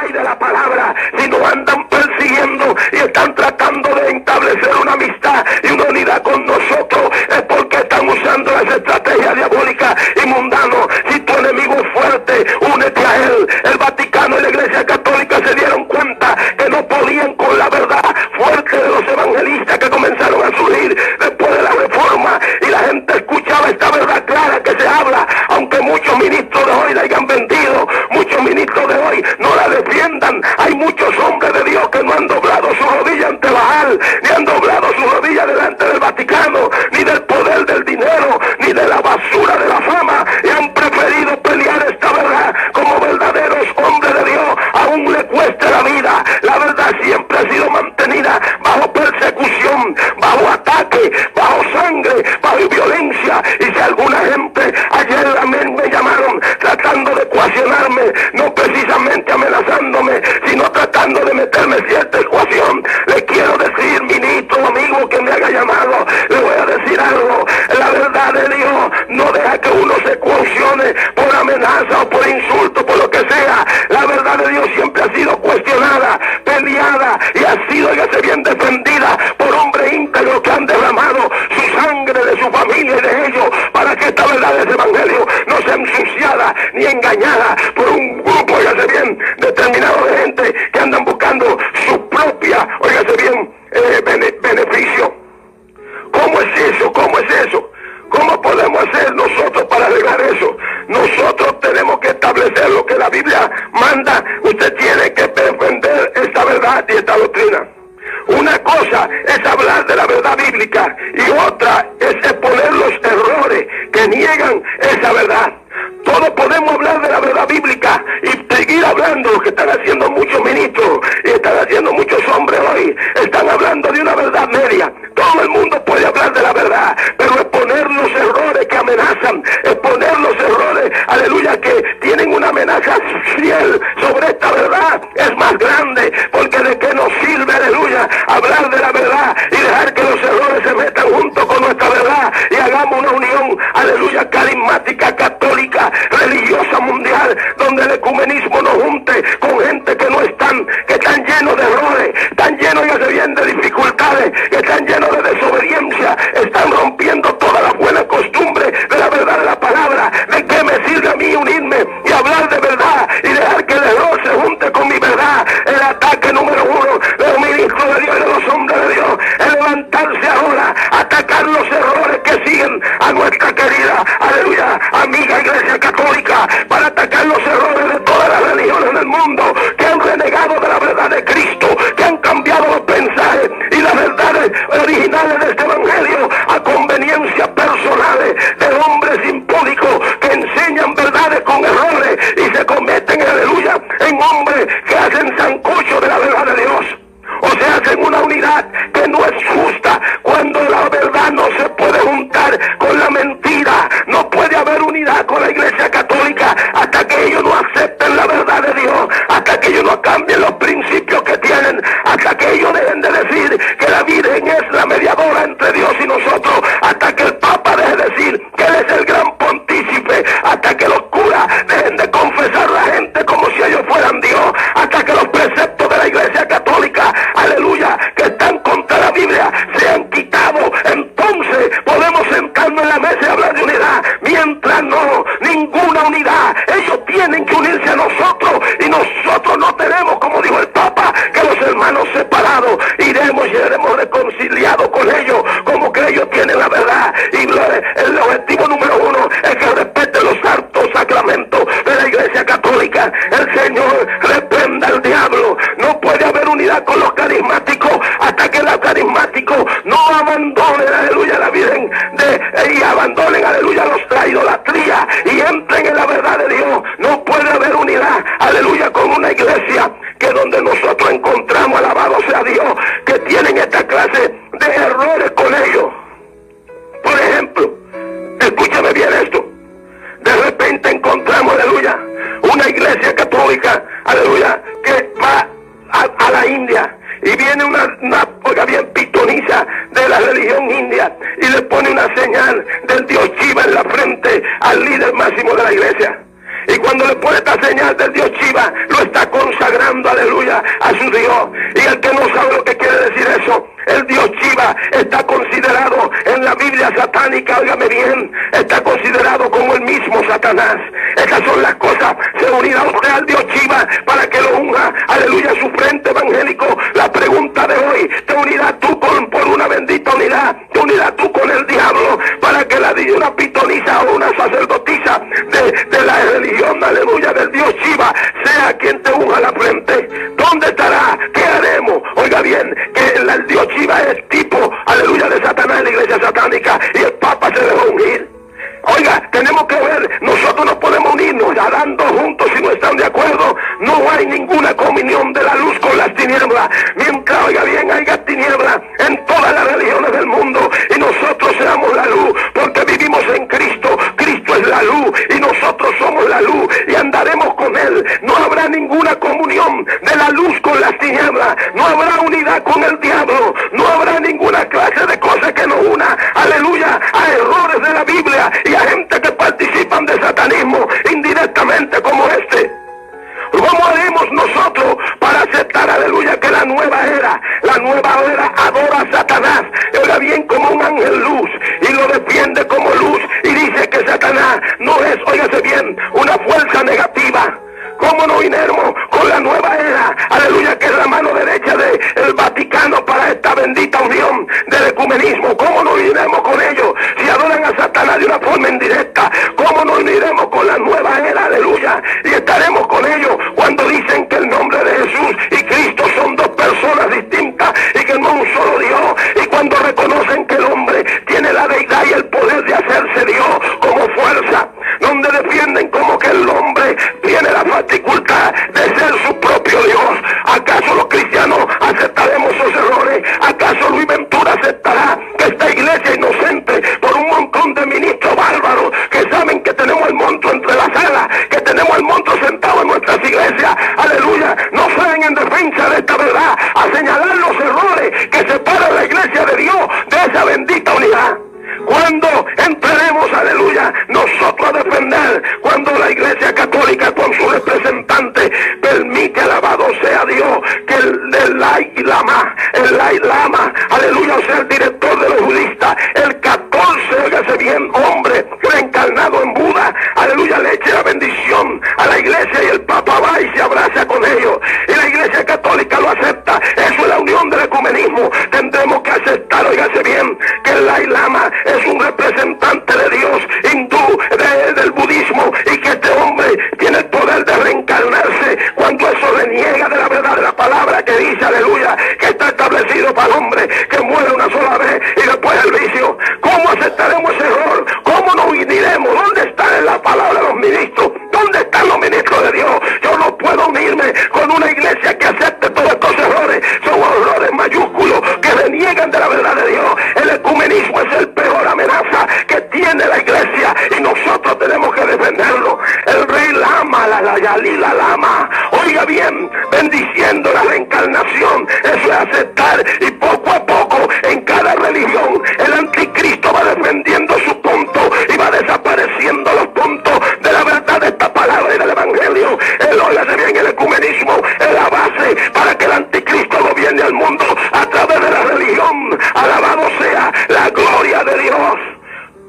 y de la palabra. Si no andan persiguiendo y están tratando de establecer una amistad y una unidad con nosotros, es porque están usando las estrategias diabólicas y mundanos. Si tu enemigo es fuerte, únete a él. El Vaticano y la Iglesia Católica se dieron cuenta que no podían con la verdad fuerte de los evangelistas que comenzaron a surgir después de la reforma, y la gente escuchaba esta verdad clara que se habla, aunque muchos ministros de hoy la hayan vendido, muchos ministros de hoy no la defiendan. Hay muchos hombres de Dios que no han doblado su rodilla ante Baal, ni han doblado su rodilla delante del Vaticano, ni del poder del dinero, ni de la basura de la fama, y han preferido pelear esta verdad como verdaderos hombres de Dios, aún le cueste la vida. La verdad siempre ha sido mantenida bajo persecución, bajo ataque, bajo sangre, bajo violencia. Y si alguna gente ayer me llamaron tratando de coaccionarme, no precisamente amenazándome, sino tratando de meterme cierta ecuación, le quiero decir, ministro, amigo que me haga llamado, le voy a decir algo. La verdad de Dios no deja que uno se coaccione por amenaza o por insulto, por lo que sea. La verdad de Dios siempre ha sido cuestionada, peleada, y ha sido, hágase bien, defendida por hombres íntegros que han derramado su sangre de su familia y de ellos para que esta verdad de ese evangelio no sea ensuciada ni engañada por un grupo, óigase bien, determinado de gente que andan buscando su propia, óigase bien, hacer nosotros para arreglar eso? Nosotros tenemos que establecer lo que la Biblia manda. Usted tiene que defender esta verdad y esta doctrina. Una cosa es hablar de la verdad bíblica y otra es exponer los errores que niegan esa verdad. Todos podemos hablar de la verdad bíblica y seguir hablando. Lo que están haciendo muchos ministros y están haciendo muchos hombres hoy, están hablando de una verdad media. Todo el mundo puede hablar de la verdad, pero exponer los errores que amenazan, exponer los errores, aleluya, que tienen una amenaza fiel sobre esta verdad es más grande, porque de qué nos sirve, aleluya, hablar de la verdad y dejar que los errores se metan junto con nuestra verdad y hagamos una unión, aleluya, carismática, católica, religiosa, mundial, donde el ecumenismo nos junte con gente que no están, que están llenos de errores, están llenos, ya se bien, de dificultades, que están llenos de desobediencia, están rompiendo todas las buenas costumbres de la verdad de la palabra. ¿De qué me sirve a mí unirme y hablar de verdad y dejar que el error se junte con mi verdad? El ataque número uno de los ministros de Dios y de los hombres de Dios es levantarse ahora, atacar los errores que siguen a nuestra querida, aleluya, amiga Iglesia Católica, para atacar los errores de todas las religiones del mundo que han renegado de la verdad de Cristo, que han cambiado los mensajes y las verdades originales de este evangelio a conveniencias personales de hombres impúdicos que enseñan verdades con errores y se convierten, aleluya, en hombres que hacen sancocho de la verdad de Dios. O sea, hacen una unidad que no es justa, cuando la verdad no se puede juntar con la mentira. No puede haber unidad con la Iglesia Católica hasta que ellos no acepten la verdad de Dios, hasta que ellos no cambien los principios que tienen, hasta que ellos dejen de decir que la Virgen es la mediadora entre Dios y nosotros, hasta que el Papa deje de decir que Él es el gran pontífice, hasta que los curas dejen de confesar a la gente como si ellos fueran Dios, hasta que los preceptos de la Iglesia Católica, aleluya, que están contra la Biblia, se han quitado. Entonces podemos sentarnos en la mesa y hablar de unidad. Mientras no, ninguna unidad. Ellos tienen que unirse a nosotros y nosotros no tenemos, como dijo el Papa, que los hermanos separados iremos y seremos reconciliados con ellos, como que ellos tienen la verdad. Y el objetivo número uno es que respeten los santos sacramentos de la Iglesia Católica. El Señor reprenda al diablo. No puede haber unidad con los carismáticos hasta que los carismáticos no abandonen, aleluya, la Virgen y abandonen, aleluya, la idolatría y entren en la verdad de Dios. No puede haber unidad, aleluya, con una iglesia que donde nosotros encontramos, alabado sea Dios, que tienen esta clase de errores con ellos. Por ejemplo, escúchame bien esto. De repente encontramos, aleluya, una iglesia católica, aleluya, que va a la India y viene una oiga bien, pitoniza de la religión india y le pone una señal del dios Shiva en la frente al líder máximo de la iglesia. Y cuando le pone esta señal del Dios Shiva, lo está consagrando, aleluya, a su Dios. Y el que no sabe lo que quiere decir eso, el Dios Shiva está considerado en la Biblia satánica, óigame bien, está considerado como el mismo Satanás. Esas son las cosas. Se unirá usted al Dios Shiva para que lo unja, aleluya, a su frente evangélico. La pregunta de hoy, ¿te unirás tú por una bendita unidad? ¿Te unirás tú con el diablo para que una pitoniza o una sacerdotisa de la religión, aleluya, del Dios Shiva sea quien te unja la frente? ¿Dónde estará? ¿Qué haremos? Oiga bien, que el Dios Shiva es tipo, aleluya, de Satanás en la iglesia satánica y el Papa se dejó ungir. Oiga, tenemos que ver, nosotros no podemos unirnos adando juntos si no están de acuerdo. No hay ninguna comunión de la luz con las tinieblas. Mientras, oiga bien, haya tinieblas en todas las religiones del mundo y nosotros seamos la luz, porque vivimos en Cristo. Cristo es la luz y nosotros somos la luz y andaremos con Él. No habrá ninguna comunión de la luz con las tinieblas. No habrá unidad con el diablo. No habrá ninguna clase de cosa que nos una, aleluya, a errores de la Biblia y a gente que participan de satanismo indirectamente como este. ¿Cómo haremos nosotros para aceptar, aleluya, que la nueva era adora a Satanás? Oiga bien, como un ángel luz y lo defiende como luz y dice que Satanás no es, óigase bien, una fuerza negativa. ¿Cómo no uniremos con la nueva era, aleluya, que es la mano derecha del Vaticano para esta bendita unión del ecumenismo? ¿Cómo no uniremos con ellos si adoran a Satanás de una forma indirecta? representante. Permite, alabado sea Dios, que el Dalai Lama, aleluya, o sea, el director de los budistas, el 14, óigase bien, hombre reencarnado en Buda, aleluya, le eche la bendición a la iglesia y el Papa va y se abraza con ellos. Y la iglesia católica lo acepta. Eso es la unión del ecumenismo. Tendremos que aceptar, óigase bien, que el Dalai Lama es un representante de Dios hindú, del budismo, y que este hombre tiene el poder de reencarnarse cuando eso reniega de la verdad de la palabra que dice, aleluya, que está establecido para el hombre que muere una sola vez y después el vicio. ¿Cómo aceptaremos ese error? ¿Cómo nos uniremos? ¿Dónde está en la palabra de los ministros? ¿Dónde están los ministros de Dios? Yo no puedo unirme con una iglesia que acepte todos estos errores. Son errores mayúsculos que reniegan de la verdad de Dios. El ecumenismo es el peor amenaza que tiene la iglesia y nosotros tenemos que defenderlo. El rey Lama, la Dalai Lama, oiga bien, bendiciendo la reencarnación, eso es aceptar, y poco a poco en cada religión el anticristo va defendiendo su punto y va desapareciendo los puntos de la verdad de esta palabra y del evangelio. Óigase bien, el ecumenismo es la base para que el anticristo gobierne al mundo a través de la religión. Alabado sea la gloria de Dios.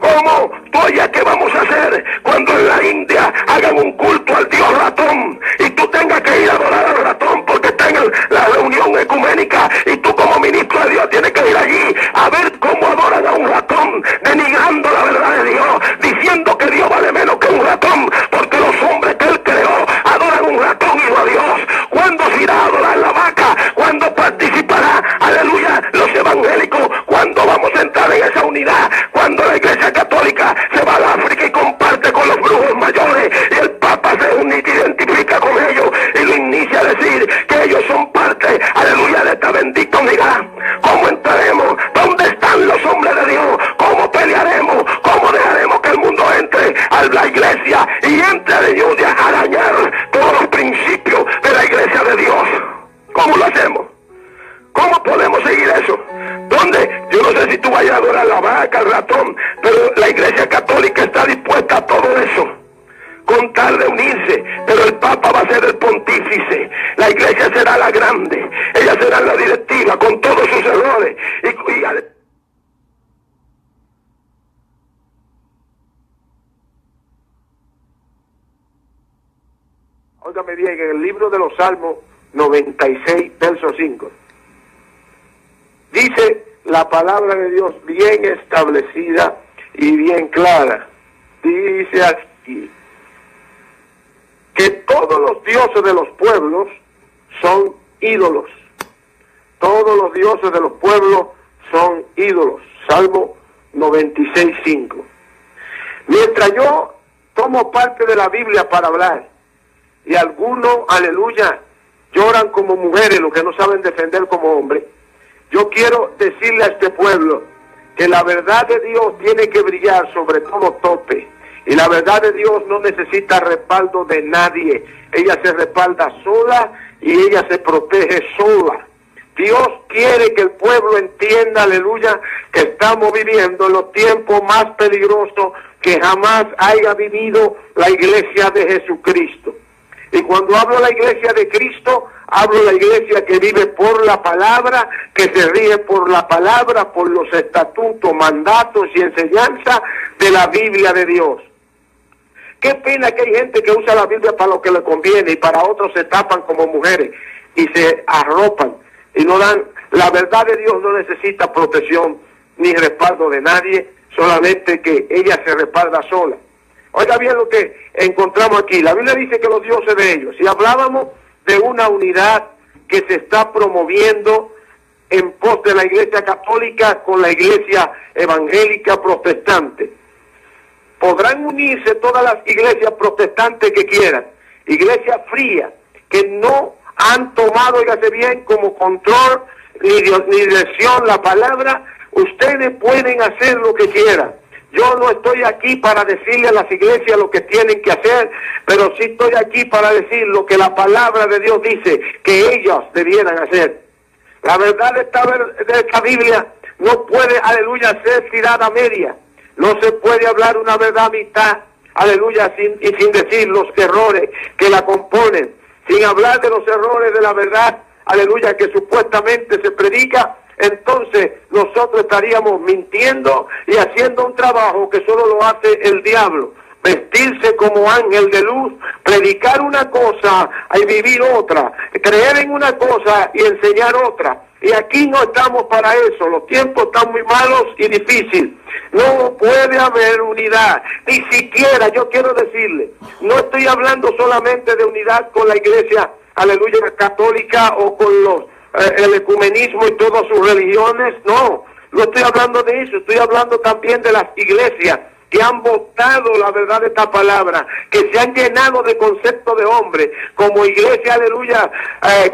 ¿Cómo? Oye, ¿qué vamos a hacer cuando en la India hagan un culto al dios ratón y tú tengas que ir a adorar al ratón porque está en la reunión ecuménica y tú como ministro de Dios tienes que ir allí a ver cómo adoran a un ratón, denigrando la verdad de Dios, diciendo que Dios vale menos que un ratón porque los hombres que Él creó adoran un ratón y no a Dios? ¿Cuándo se irá a adorar la vaca? ¿Cuándo participará, aleluya, los evangélicos? ¿Cuándo vamos a entrar en esa unidad? Cuando la iglesia católica se va al África y comparte con los brujos mayores y el Papa se identifica con ellos y lo inicia a decir que ellos son parte, aleluya, de esta bendita unidad. ¿Cómo entraremos? ¿Dónde están los hombres de Dios? ¿Cómo pelearemos? ¿Cómo dejaremos que el mundo entre a la iglesia y entre a dañar todos los principios de la iglesia de Dios? ¿Cómo lo hacemos? ¿Cómo podemos seguir eso? ¿Dónde? Yo no sé si tú vayas a adorar la vaca, el ratón, pero la iglesia católica está dispuesta a todo eso, con tal de unirse, pero el Papa va a ser el pontífice, la iglesia será la grande, ella será la directiva con todos sus errores. Óigame bien, en el libro de los Salmos 96, verso 5. Dice la palabra de Dios bien establecida y bien clara. Dice aquí que todos los dioses de los pueblos son ídolos. Todos los dioses de los pueblos son ídolos. Salmo 96, 5. Mientras yo tomo parte de la Biblia para hablar, y algunos, aleluya, lloran como mujeres, los que no saben defender como hombres, yo quiero decirle a este pueblo que la verdad de Dios tiene que brillar sobre todo tope. Y la verdad de Dios no necesita respaldo de nadie. Ella se respalda sola y ella se protege sola. Dios quiere que el pueblo entienda, aleluya, que estamos viviendo en los tiempos más peligrosos que jamás haya vivido la iglesia de Jesucristo. Y cuando hablo de la iglesia de Cristo, hablo de la iglesia que vive por la palabra, que se rige por la palabra, por los estatutos, mandatos y enseñanzas de la Biblia de Dios. Qué pena que hay gente que usa la Biblia para lo que le conviene y para otros se tapan como mujeres y se arropan y no dan. La verdad de Dios no necesita protección ni respaldo de nadie, solamente que ella se respalda sola. Oiga bien lo que encontramos aquí. La Biblia dice que los dioses de ellos. Si hablábamos de una unidad que se está promoviendo en pos de la iglesia católica con la iglesia evangélica protestante, podrán unirse todas las iglesias protestantes que quieran, iglesias frías, que no han tomado, oígase bien, como control ni dirección la palabra. Ustedes pueden hacer lo que quieran. Yo no estoy aquí para decirle a las iglesias lo que tienen que hacer, pero sí estoy aquí para decir lo que la palabra de Dios dice que ellos debieran hacer. La verdad de esta Biblia no puede, aleluya, ser tirada a media. No se puede hablar una verdad a mitad. aleluya, sin decir los errores que la componen, sin hablar de los errores de la verdad, aleluya, que supuestamente se predica, entonces nosotros estaríamos mintiendo y haciendo un trabajo que solo lo hace el diablo. Vestirse como ángel de luz, predicar una cosa y vivir otra, creer en una cosa y enseñar otra. Y aquí no estamos para eso, los tiempos están muy malos y difíciles. No puede haber unidad, ni siquiera, yo quiero decirle, no estoy hablando solamente de unidad con la iglesia, aleluya, católica o con el ecumenismo y todas sus religiones, no estoy hablando de eso, estoy hablando también de las iglesias que han votado la verdad de esta palabra, que se han llenado de conceptos de hombre, como iglesia, aleluya,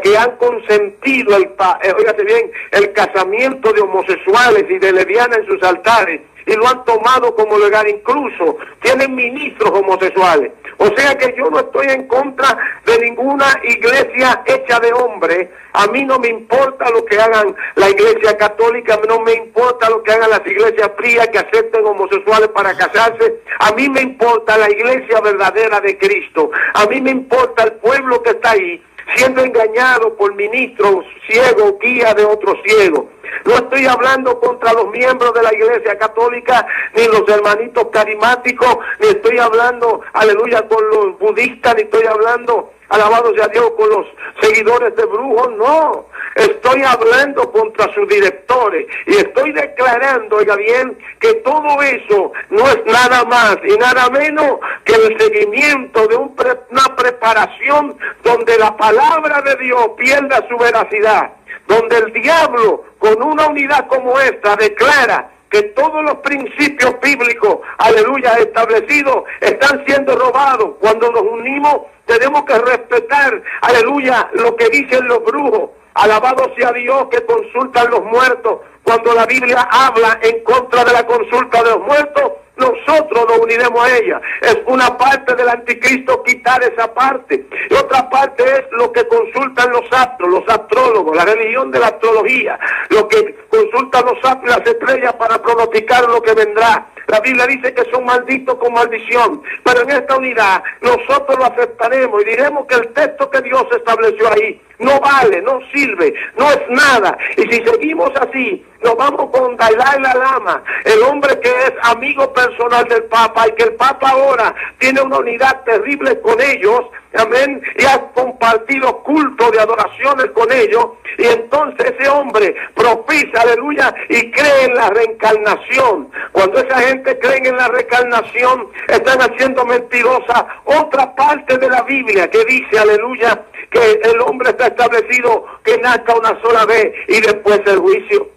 que han consentido óigase bien, el casamiento de homosexuales y de lesbianas en sus altares, y lo han tomado como legal, incluso tienen ministros homosexuales. O sea que yo no estoy en contra de ninguna iglesia hecha de hombre. A mí no me importa lo que hagan la iglesia católica, no me importa lo que hagan las iglesias frías que acepten homosexuales para casarse. A mí me importa la iglesia verdadera de Cristo. A mí me importa el pueblo que está ahí, siendo engañado por ministros ciegos, guía de otros ciegos. No estoy hablando contra los miembros de la iglesia católica, ni los hermanitos carismáticos, ni estoy hablando, aleluya, con los budistas, ni estoy hablando, alabado sea Dios, con los seguidores de brujos, no. Estoy hablando contra sus directores y estoy declarando, oiga bien, que todo eso no es nada más y nada menos que el seguimiento de una preparación donde la palabra de Dios pierda su veracidad, donde el diablo, con una unidad como esta, declara que todos los principios bíblicos, aleluya, establecidos, están siendo robados. Cuando nos unimos, tenemos que respetar, aleluya, lo que dicen los brujos. Alabado sea Dios que consultan los muertos. Cuando la Biblia habla en contra de la consulta de los muertos, nosotros nos uniremos a ella. Es una parte del anticristo quitar esa parte. Y otra parte es lo que consultan los astros, los astrólogos, la religión de la astrología, lo que consultan los astros y las estrellas para pronosticar lo que vendrá. La Biblia dice que son malditos con maldición, pero en esta unidad nosotros lo aceptaremos y diremos que el texto que Dios estableció ahí no vale, no sirve, no es nada. Y si seguimos así, nos vamos con Dalai Lama, el hombre que es amigo personal del Papa y que el Papa ahora tiene una unidad terrible con ellos, amén, y ha compartido culto de adoraciones con ellos, y entonces ese hombre profesa, aleluya, y cree en la reencarnación. Cuando esa gente cree en la reencarnación, están haciendo mentirosa otra parte de la Biblia que dice, aleluya, que el hombre está establecido que nazca una sola vez y después el juicio.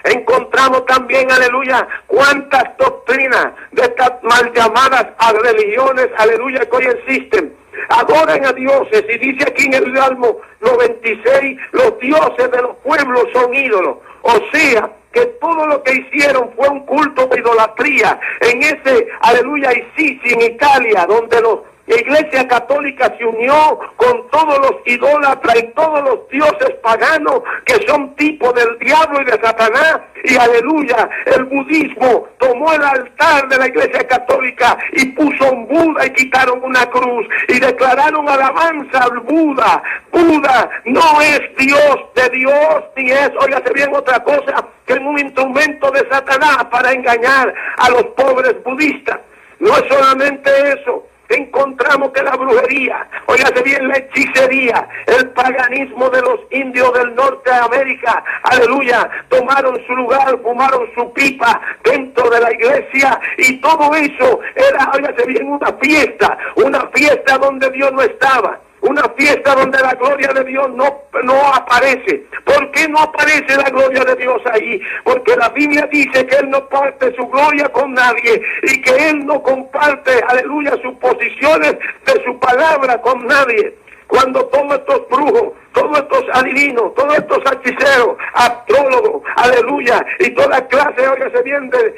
Encontramos también, aleluya, cuántas doctrinas de estas mal llamadas religiones, aleluya, que hoy existen. Adoran a dioses, y dice aquí en el Salmo 96, los dioses de los pueblos son ídolos. O sea, que todo lo que hicieron fue un culto de idolatría. En ese, aleluya, Isis en Italia, donde la Iglesia Católica se unió con todos los idólatras y todos los dioses paganos que son tipo del diablo y de Satanás, y aleluya, el budismo tomó el altar de la Iglesia Católica y puso un Buda y quitaron una cruz y declararon alabanza al Buda. Buda no es Dios de Dios, ni es, óigase bien, otra cosa que un instrumento de Satanás para engañar a los pobres budistas. No es solamente eso. Encontramos que la brujería, óigase bien, la hechicería, el paganismo de los indios del norte de América, aleluya, tomaron su lugar, fumaron su pipa dentro de la iglesia, y todo eso era, óigase bien, una fiesta donde Dios no estaba. Una fiesta donde la gloria de Dios no aparece. ¿Por qué no aparece la gloria de Dios ahí? Porque la Biblia dice que Él no parte su gloria con nadie y que Él no comparte, aleluya, sus posiciones de su palabra con nadie. Cuando todos estos brujos todos estos adivinos, todos estos hechiceros, astrólogos, aleluya, y toda clase, óigase bien, de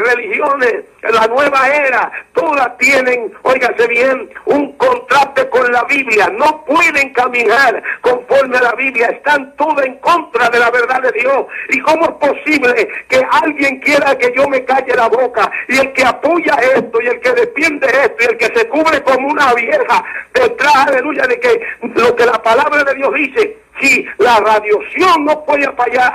religiones, la nueva era, todas tienen, óigase bien, un contraste con la Biblia. No pueden caminar conforme a la Biblia, están todas en contra de la verdad de Dios. ¿Y cómo es posible que alguien quiera que yo me calle la boca? Y el que apoya esto, y el que defiende esto, y el que se cubre como una vieja detrás, aleluya, de que lo que la palabra de Dios dice. Si la radiación no puede apoyar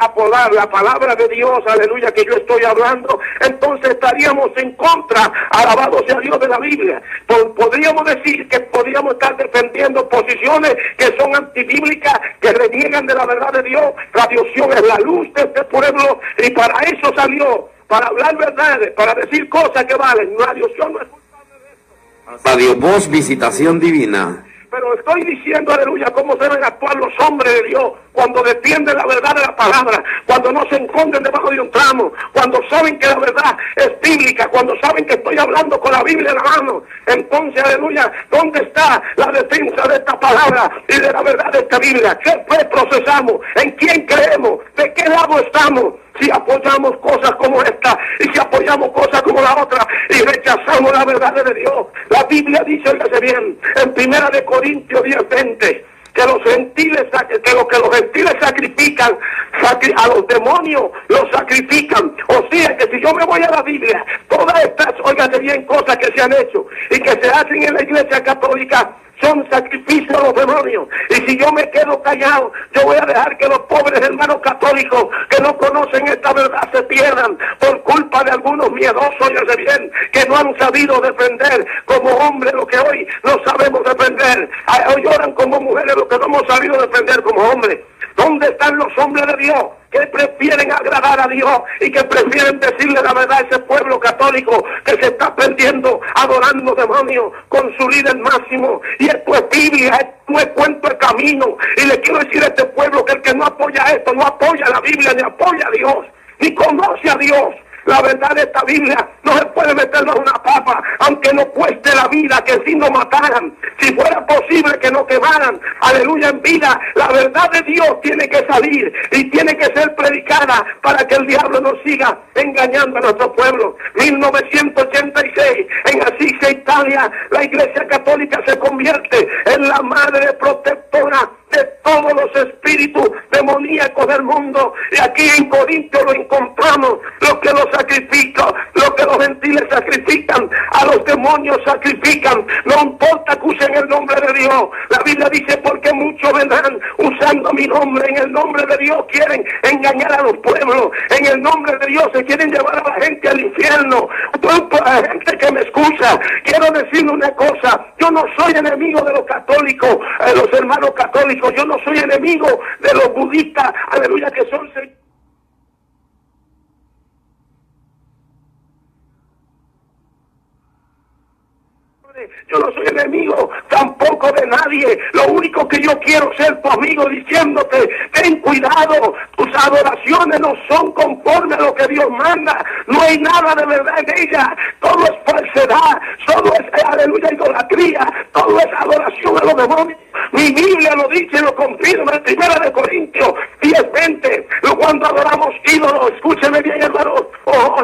la palabra de Dios, aleluya, que yo estoy hablando, entonces estaríamos en contra, alabado sea Dios, de la Biblia. Podríamos decir que podríamos estar defendiendo posiciones que son antibíblicas, que reniegan de la verdad de Dios. Radiación es la luz de este pueblo, y para eso salió, para hablar verdades, para decir cosas que valen. Radiación no es culpable de esto. Radio Voz Visitación Divina. Pero estoy diciendo, aleluya, cómo deben actuar los hombres de Dios cuando defienden la verdad de la palabra, cuando no se esconden debajo de un tramo, cuando saben que la verdad es bíblica, cuando saben que estoy hablando con la Biblia en la mano. Entonces, aleluya, ¿dónde está la defensa de esta palabra y de la verdad de esta Biblia? ¿Qué fe procesamos? ¿En quién creemos? ¿De qué lado estamos? Si apoyamos cosas como esta, y si apoyamos cosas como la otra, y rechazamos la verdad de Dios. La Biblia dice, óigase bien, en 1 de Corintios 10:20, que los gentiles sacrifican, a los demonios los sacrifican. O sea que si yo me voy a la Biblia, todas estas, óigase bien, cosas que se han hecho y que se hacen en la Iglesia Católica, son sacrificios a los demonios. Y si yo me quedo callado, yo voy a dejar que los pobres hermanos católicos que no conocen esta verdad se pierdan por culpa de algunos miedosos, óyase bien, que no han sabido defender como hombres lo que hoy no sabemos defender. Hoy lloran como mujeres lo que no hemos sabido defender como hombres. ¿Dónde están los hombres de Dios que prefieren agradar a Dios y que prefieren decirle la verdad a ese pueblo católico que se está perdiendo adorando demonios con su líder máximo? Y esto es Biblia, esto es cuento de camino. Y le quiero decir a este pueblo que el que no apoya esto, no apoya la Biblia, ni apoya a Dios, ni conoce a Dios. La verdad de esta Biblia no se puede meternos una papa, aunque no cueste la vida, que si no mataran, si fuera posible que no quemaran, aleluya, en vida. La verdad de Dios tiene que salir y tiene que ser predicada para que el diablo no siga engañando a nuestro pueblo. 1986, en Asís, Italia, la Iglesia Católica se convierte en la madre protectora de todos los espíritus demoníacos del mundo. Y aquí en Corinto lo encontramos, lo que los sacrifica, lo que los gentiles sacrifican, a los demonios sacrifican. No importa que usen el nombre de Dios. La Biblia dice, porque muchos vendrán usando mi nombre. En el nombre de Dios quieren engañar a los pueblos. En el nombre de Dios se quieren llevar a la gente al infierno. La gente que me escucha, quiero decirle una cosa: yo no soy enemigo de los católicos, los hermanos católicos. Yo no soy enemigo de los budistas, aleluya, que son... Yo no soy enemigo tampoco de nadie. Lo único que yo quiero ser tu amigo, diciéndote, ten cuidado, tus adoraciones no son conforme a lo que Dios manda. No hay nada de verdad en ella. Todo es falsedad, todo es, aleluya, idolatría, todo es adoración a los demonios. Mi Biblia lo dice y lo confirma en 1 de Corintios 10:20. Cuando adoramos ídolos, escúcheme bien, hermanos,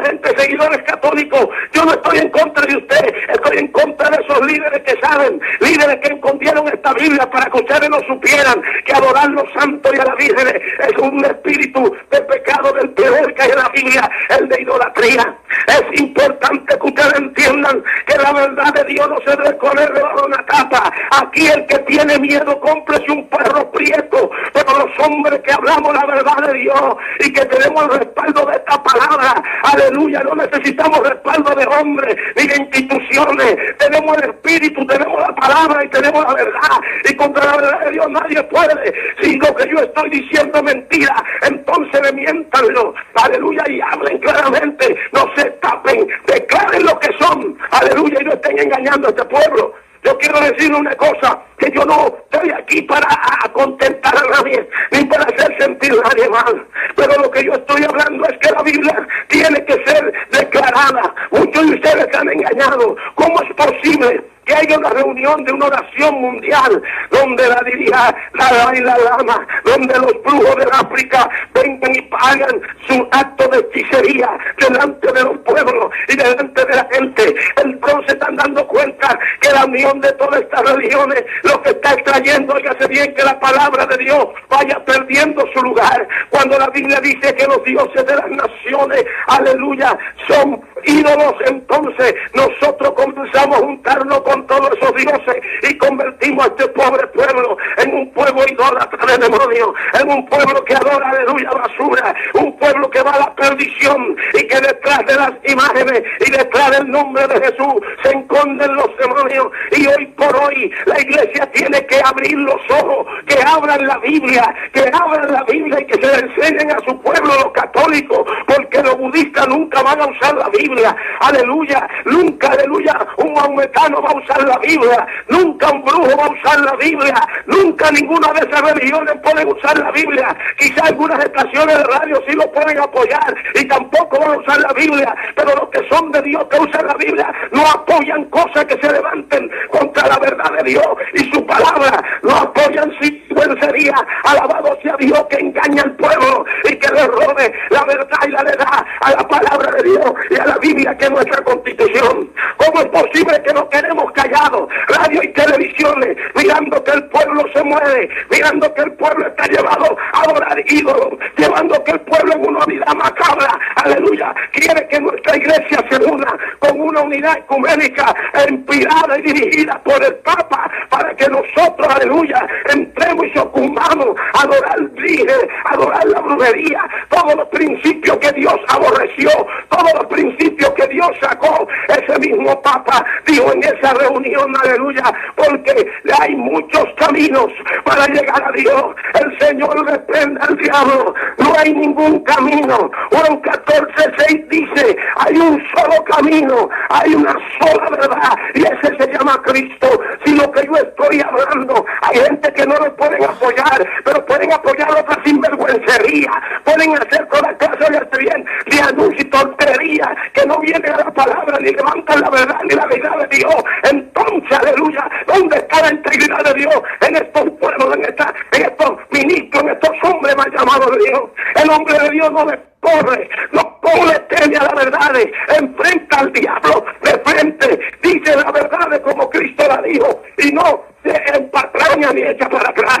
gente, seguidores católicos, yo no estoy en contra de usted, estoy en contra de esos líderes que saben, líderes que escondieron esta Biblia para que ustedes no supieran que adorar a los santos y a la Virgen es un espíritu de pecado del peor que hay en la Biblia, el de idolatría. Es importante que ustedes entiendan que la verdad de Dios no se debe poner debajo de una capa. Aquí el que tiene miedo, cómprese un perro prieto. Pero los hombres que hablamos la verdad de Dios y que tenemos el respaldo de esta palabra, aleluya, no necesitamos respaldo de hombres ni de instituciones. Tenemos el Espíritu, tenemos la palabra y tenemos la verdad. Y contra la verdad de Dios nadie puede. Si lo que yo estoy diciendo es mentira, entonces miéntanlo, aleluya, y hablen claramente. No se tapen, declaren lo que son, aleluya, y no estén engañando a este pueblo. Yo quiero decir una cosa, que yo no estoy aquí para contentar a nadie, ni para hacer sentir a nadie mal. Pero lo que yo estoy hablando es que la Biblia tiene que ser declarada. Muchos de ustedes se han engañado. ¿Cómo es posible que haya una reunión de una oración mundial, donde la diría la Dalai Lama, donde los brujos del África vengan y hagan su acto de hechicería delante de los pueblos y delante de la gente. Entonces están dando cuenta que la unión de todas estas religiones lo que está extrayendo, hágase bien, que la palabra de Dios vaya perdiendo su lugar. Cuando la Biblia dice que los dioses de las naciones, aleluya, son ídolos, entonces nosotros comenzamos a juntarnos con todos esos dioses y convertimos a este pobre pueblo en un pueblo idólatra de demonios, en un pueblo que adora, aleluya, basura, un pueblo que va a la perdición y que detrás de las imágenes y detrás del nombre de Jesús se esconden los demonios. Y hoy por hoy la iglesia tiene que abrir los ojos, que abran la Biblia, y que se le enseñen a su pueblo, los católicos, porque los budistas nunca van a usar la Biblia, aleluya, nunca, aleluya, un maometano va a usar la Biblia, nunca un brujo va a usar la Biblia, nunca ninguna de esas religiones pueden usar la Biblia. Quizá algunas estaciones de radio sí lo pueden apoyar y tampoco van a usar la Biblia, pero los que son de Dios, que usan la Biblia, no apoyan cosas que se levanten contra la verdad de Dios y su palabra, no apoyan sinvergüencería, alabado sea Dios, que engaña al pueblo y que le robe la verdad y la le da a la palabra de Dios y a la Biblia, que es nuestra constitución. ¿Cómo es posible que nos quedemos callados, radio y televisiones, mirando que el pueblo se mueve, mirando que el pueblo está llevado a adorar ídolos, llevando que el pueblo en una unidad macabra, aleluya, quiere que nuestra iglesia se una con una unidad ecuménica inspirada y dirigida por el Papa, para que nosotros, aleluya, entremos y sucumbamos a adorar el virgen, adorar la brujería, todos los principios que Dios aborreció, todos los principios que Dios sacó. Ese mismo Papa dijo en esa reunión, aleluya, porque hay muchos caminos para llegar a Dios. El Señor reprenda al diablo, no hay ningún camino. Juan 14:6 dice, hay un solo camino, hay una sola verdad, y ese se llama Cristo. Si lo que yo estoy hablando, hay gente que no lo pueden apoyar, pero pueden apoyar otra sinvergüencería, pueden hacer toda clase de anuncio y tontería que no vienen a la palabra, ni levantan la verdad ni la verdad de Dios. Entonces, aleluya, ¿dónde está la integridad de Dios en estos pueblos, en estos ministros, en estos hombres mal llamados de Dios? El hombre de Dios no le corre, no le teme a la verdad, enfrenta al diablo de frente, dice la verdad como Cristo la dijo y no se empatraña ni echa para atrás.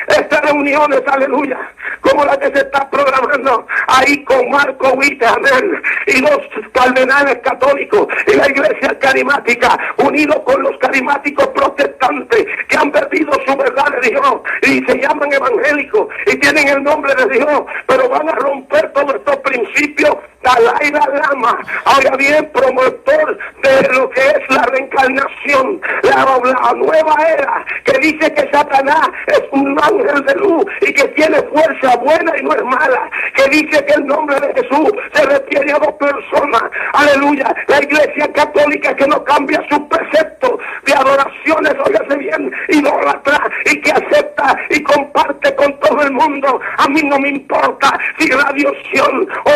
Estas reuniones, aleluya, como la que se está programando ahí con Marco Witte, amén, y los cardenales católicos y la iglesia carismática, unidos con los carismáticos protestantes que han perdido su verdad de Dios y se llaman evangélicos y tienen el nombre de Dios, pero van a romper todos estos principios. Dalai Lama, ahora bien, promotor de lo que es la reencarnación, la nueva era, que dice que Satanás es un ángel de luz y que tiene fuerza buena y no es mala, que dice que el nombre de Jesús se refiere a dos personas, aleluya. La iglesia católica que no cambia sus preceptos de adoraciones, óigase bien, idólatra, y que acepta y comparte con todo el mundo. A mí no me importa si Radio Sion o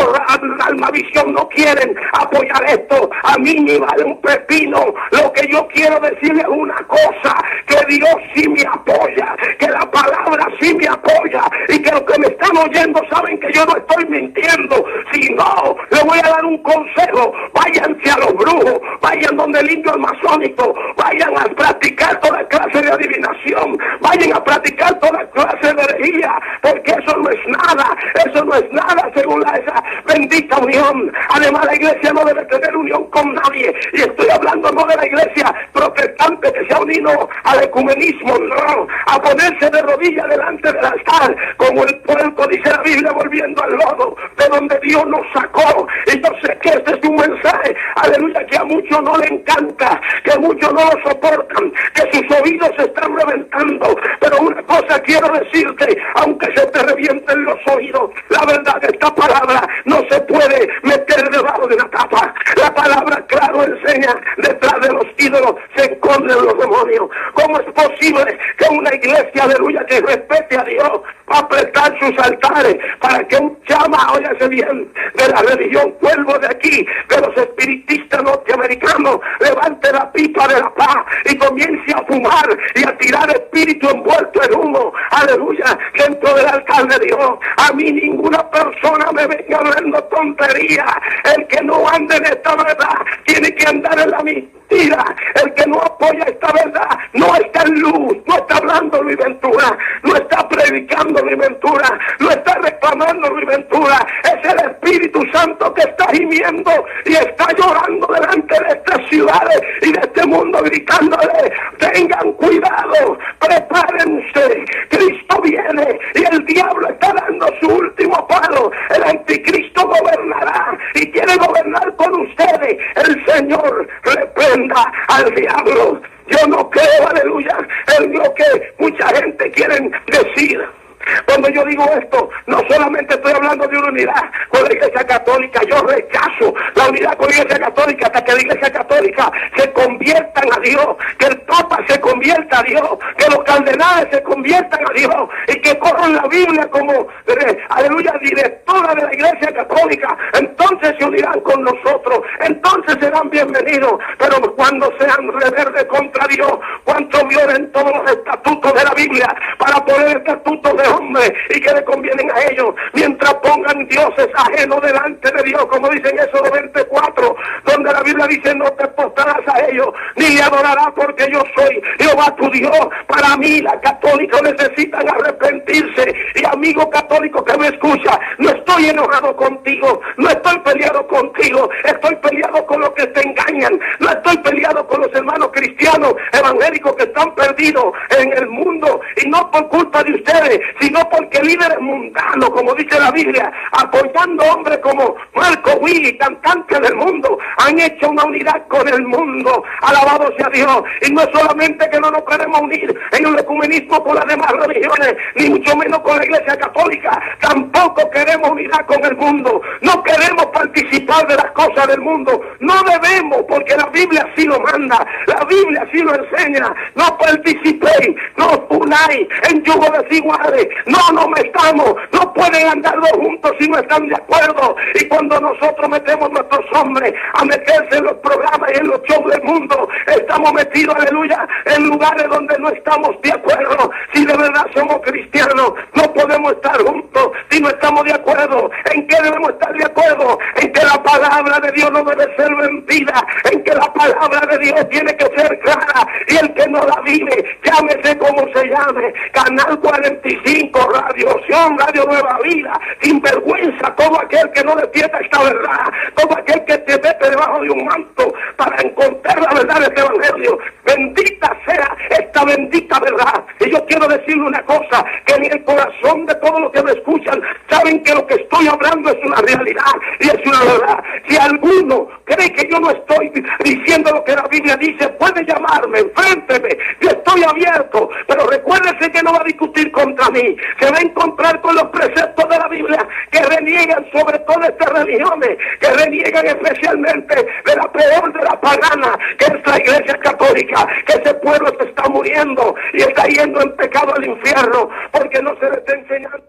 Almavisión no quieren apoyar esto, a mí me vale un pepino. Lo que yo quiero decirles es una cosa, que Dios sí me apoya, que la palabra sí me apoya, y que los que me están oyendo saben que yo no estoy mintiendo. Si no, les voy a dar un consejo: váyanse a los brujos, vayan donde el indio masónico, vayan a practicar toda clase de adivinación, vayan a practicar toda clase de herejía, porque eso no es nada según esa bendita unión. Además, la iglesia no debe tener unión con nadie, y estoy hablando no de la iglesia protestante que se ha unido al ecumenismo, no, a ponerse de rodillas delante del altar como el puerco, dice la Biblia, volviendo al lodo de donde Dios nos sacó. Y yo sé que este es un mensaje, aleluya, que a muchos no le encanta, que a muchos no lo soportan, que sus oídos se están reventando, pero una cosa quiero decirte: aunque se te revienten los oídos, la verdad de esta palabra no se puede meter debajo de una tapa. La palabra, claro, nos enseña, detrás de los ídolos se esconden los demonios. ¿Cómo es posible que una iglesia, aleluya, que respete a Dios, va a prestar sus altares para que un chama, óyase bien, de la religión cuervo de aquí, de los espiritistas norteamericanos, levante la pipa de la paz y comience a fumar y a tirar espíritu envuelto en humo, aleluya, dentro del altar de Dios? A mí ninguna persona me venga hablando tontería. El que no ande en esta verdad tiene que andar en la mentira. El que no apoya esta verdad no está en luz, no está hablando Luis Ventura, no está predicando Luis Ventura, no está reclamando Luis Ventura. Es el Espíritu Santo que está gimiendo y está llorando delante de estas ciudades y de este mundo, gritándole: tengan cuidado, prepárense, Cristo viene y el diablo está dando su último palo. El anticristo gobernará y quiere gobernar con ustedes. El Señor reprenda al diablo. Yo no creo, aleluya, en lo que mucha gente quiere decir. Cuando yo digo esto, no solamente estoy hablando de una unidad con la Iglesia Católica. Yo rechazo la unidad con la Iglesia Católica hasta que la Iglesia Católica se conviertan a Dios, que el Papa se convierta a Dios, que los cardenales se conviertan a Dios y que corran la Biblia como, aleluya, directora de la Iglesia Católica. Entonces se unirán con nosotros, entonces serán bienvenidos. Pero cuando sean rebeldes contra Dios, cuando violen todos los estatutos de la Biblia para poner estatutos de hombre y que le convienen a ellos, mientras pongan dioses ajenos delante de Dios, como dice en Éxodo 24, donde la Biblia dice: no te postrarás a ellos ni le adorarás, porque yo soy Jehová tu Dios. Para mí, los católicos necesitan arrepentirse. Y amigo católico que me escucha, no estoy enojado contigo, no estoy peleado contigo, estoy peleado con los que te engañan, no estoy peleado con los hermanos cristianos evangélicos que están perdidos en el mundo, y no por culpa de ustedes, sino porque líderes mundanos, como dice la Biblia, apoyando hombres como Marco Willy, cantantes del mundo, han hecho una unidad con el mundo. Alabado sea Dios. Y no es solamente que no nos queremos unir en el ecumenismo con las demás religiones, ni mucho menos con la Iglesia Católica, tampoco queremos unidad con el mundo. No queremos participar de las cosas del mundo, no debemos, porque la Biblia así lo manda, la Biblia así lo enseña. No participéis, no os unáis en yugo desiguales. No nos metamos, no pueden andar dos juntos si no están de acuerdo. Y cuando nosotros metemos nuestros hombres a meterse en los programas y en los shows del mundo, estamos metidos, aleluya, en lugares donde no estamos de acuerdo. Si de verdad somos cristianos, no podemos estar juntos si no estamos de acuerdo. ¿En qué debemos estar de acuerdo? En que la palabra de Dios no debe ser mentira, en que la palabra de Dios tiene que ser clara, y el que no la vive, llámese como se llame, Canal 45, Radio Opción, Radio Nueva Vida, Sinvergüenza, todo aquel que no despierta esta verdad, todo aquel que te mete debajo de un manto para encontrar la verdad de este evangelio. Bendita sea esta bendita verdad. Y yo quiero decirle una cosa, que en el corazón de todos los que me escuchan saben que lo que estoy hablando es una realidad y es una verdad. Si alguno cree que yo no estoy diciendo lo que la Biblia dice, puede llamarme, enfrénteme, yo estoy abierto, pero recuérdese que no va a discutir contra mí, se va a encontrar con los preceptos de la Biblia que reniegan sobre todas estas religiones, que reniegan especialmente de la peor de la pagana, que es la Iglesia Católica, que ese pueblo se está muriendo y está yendo en pecado al infierno porque no se le está enseñando.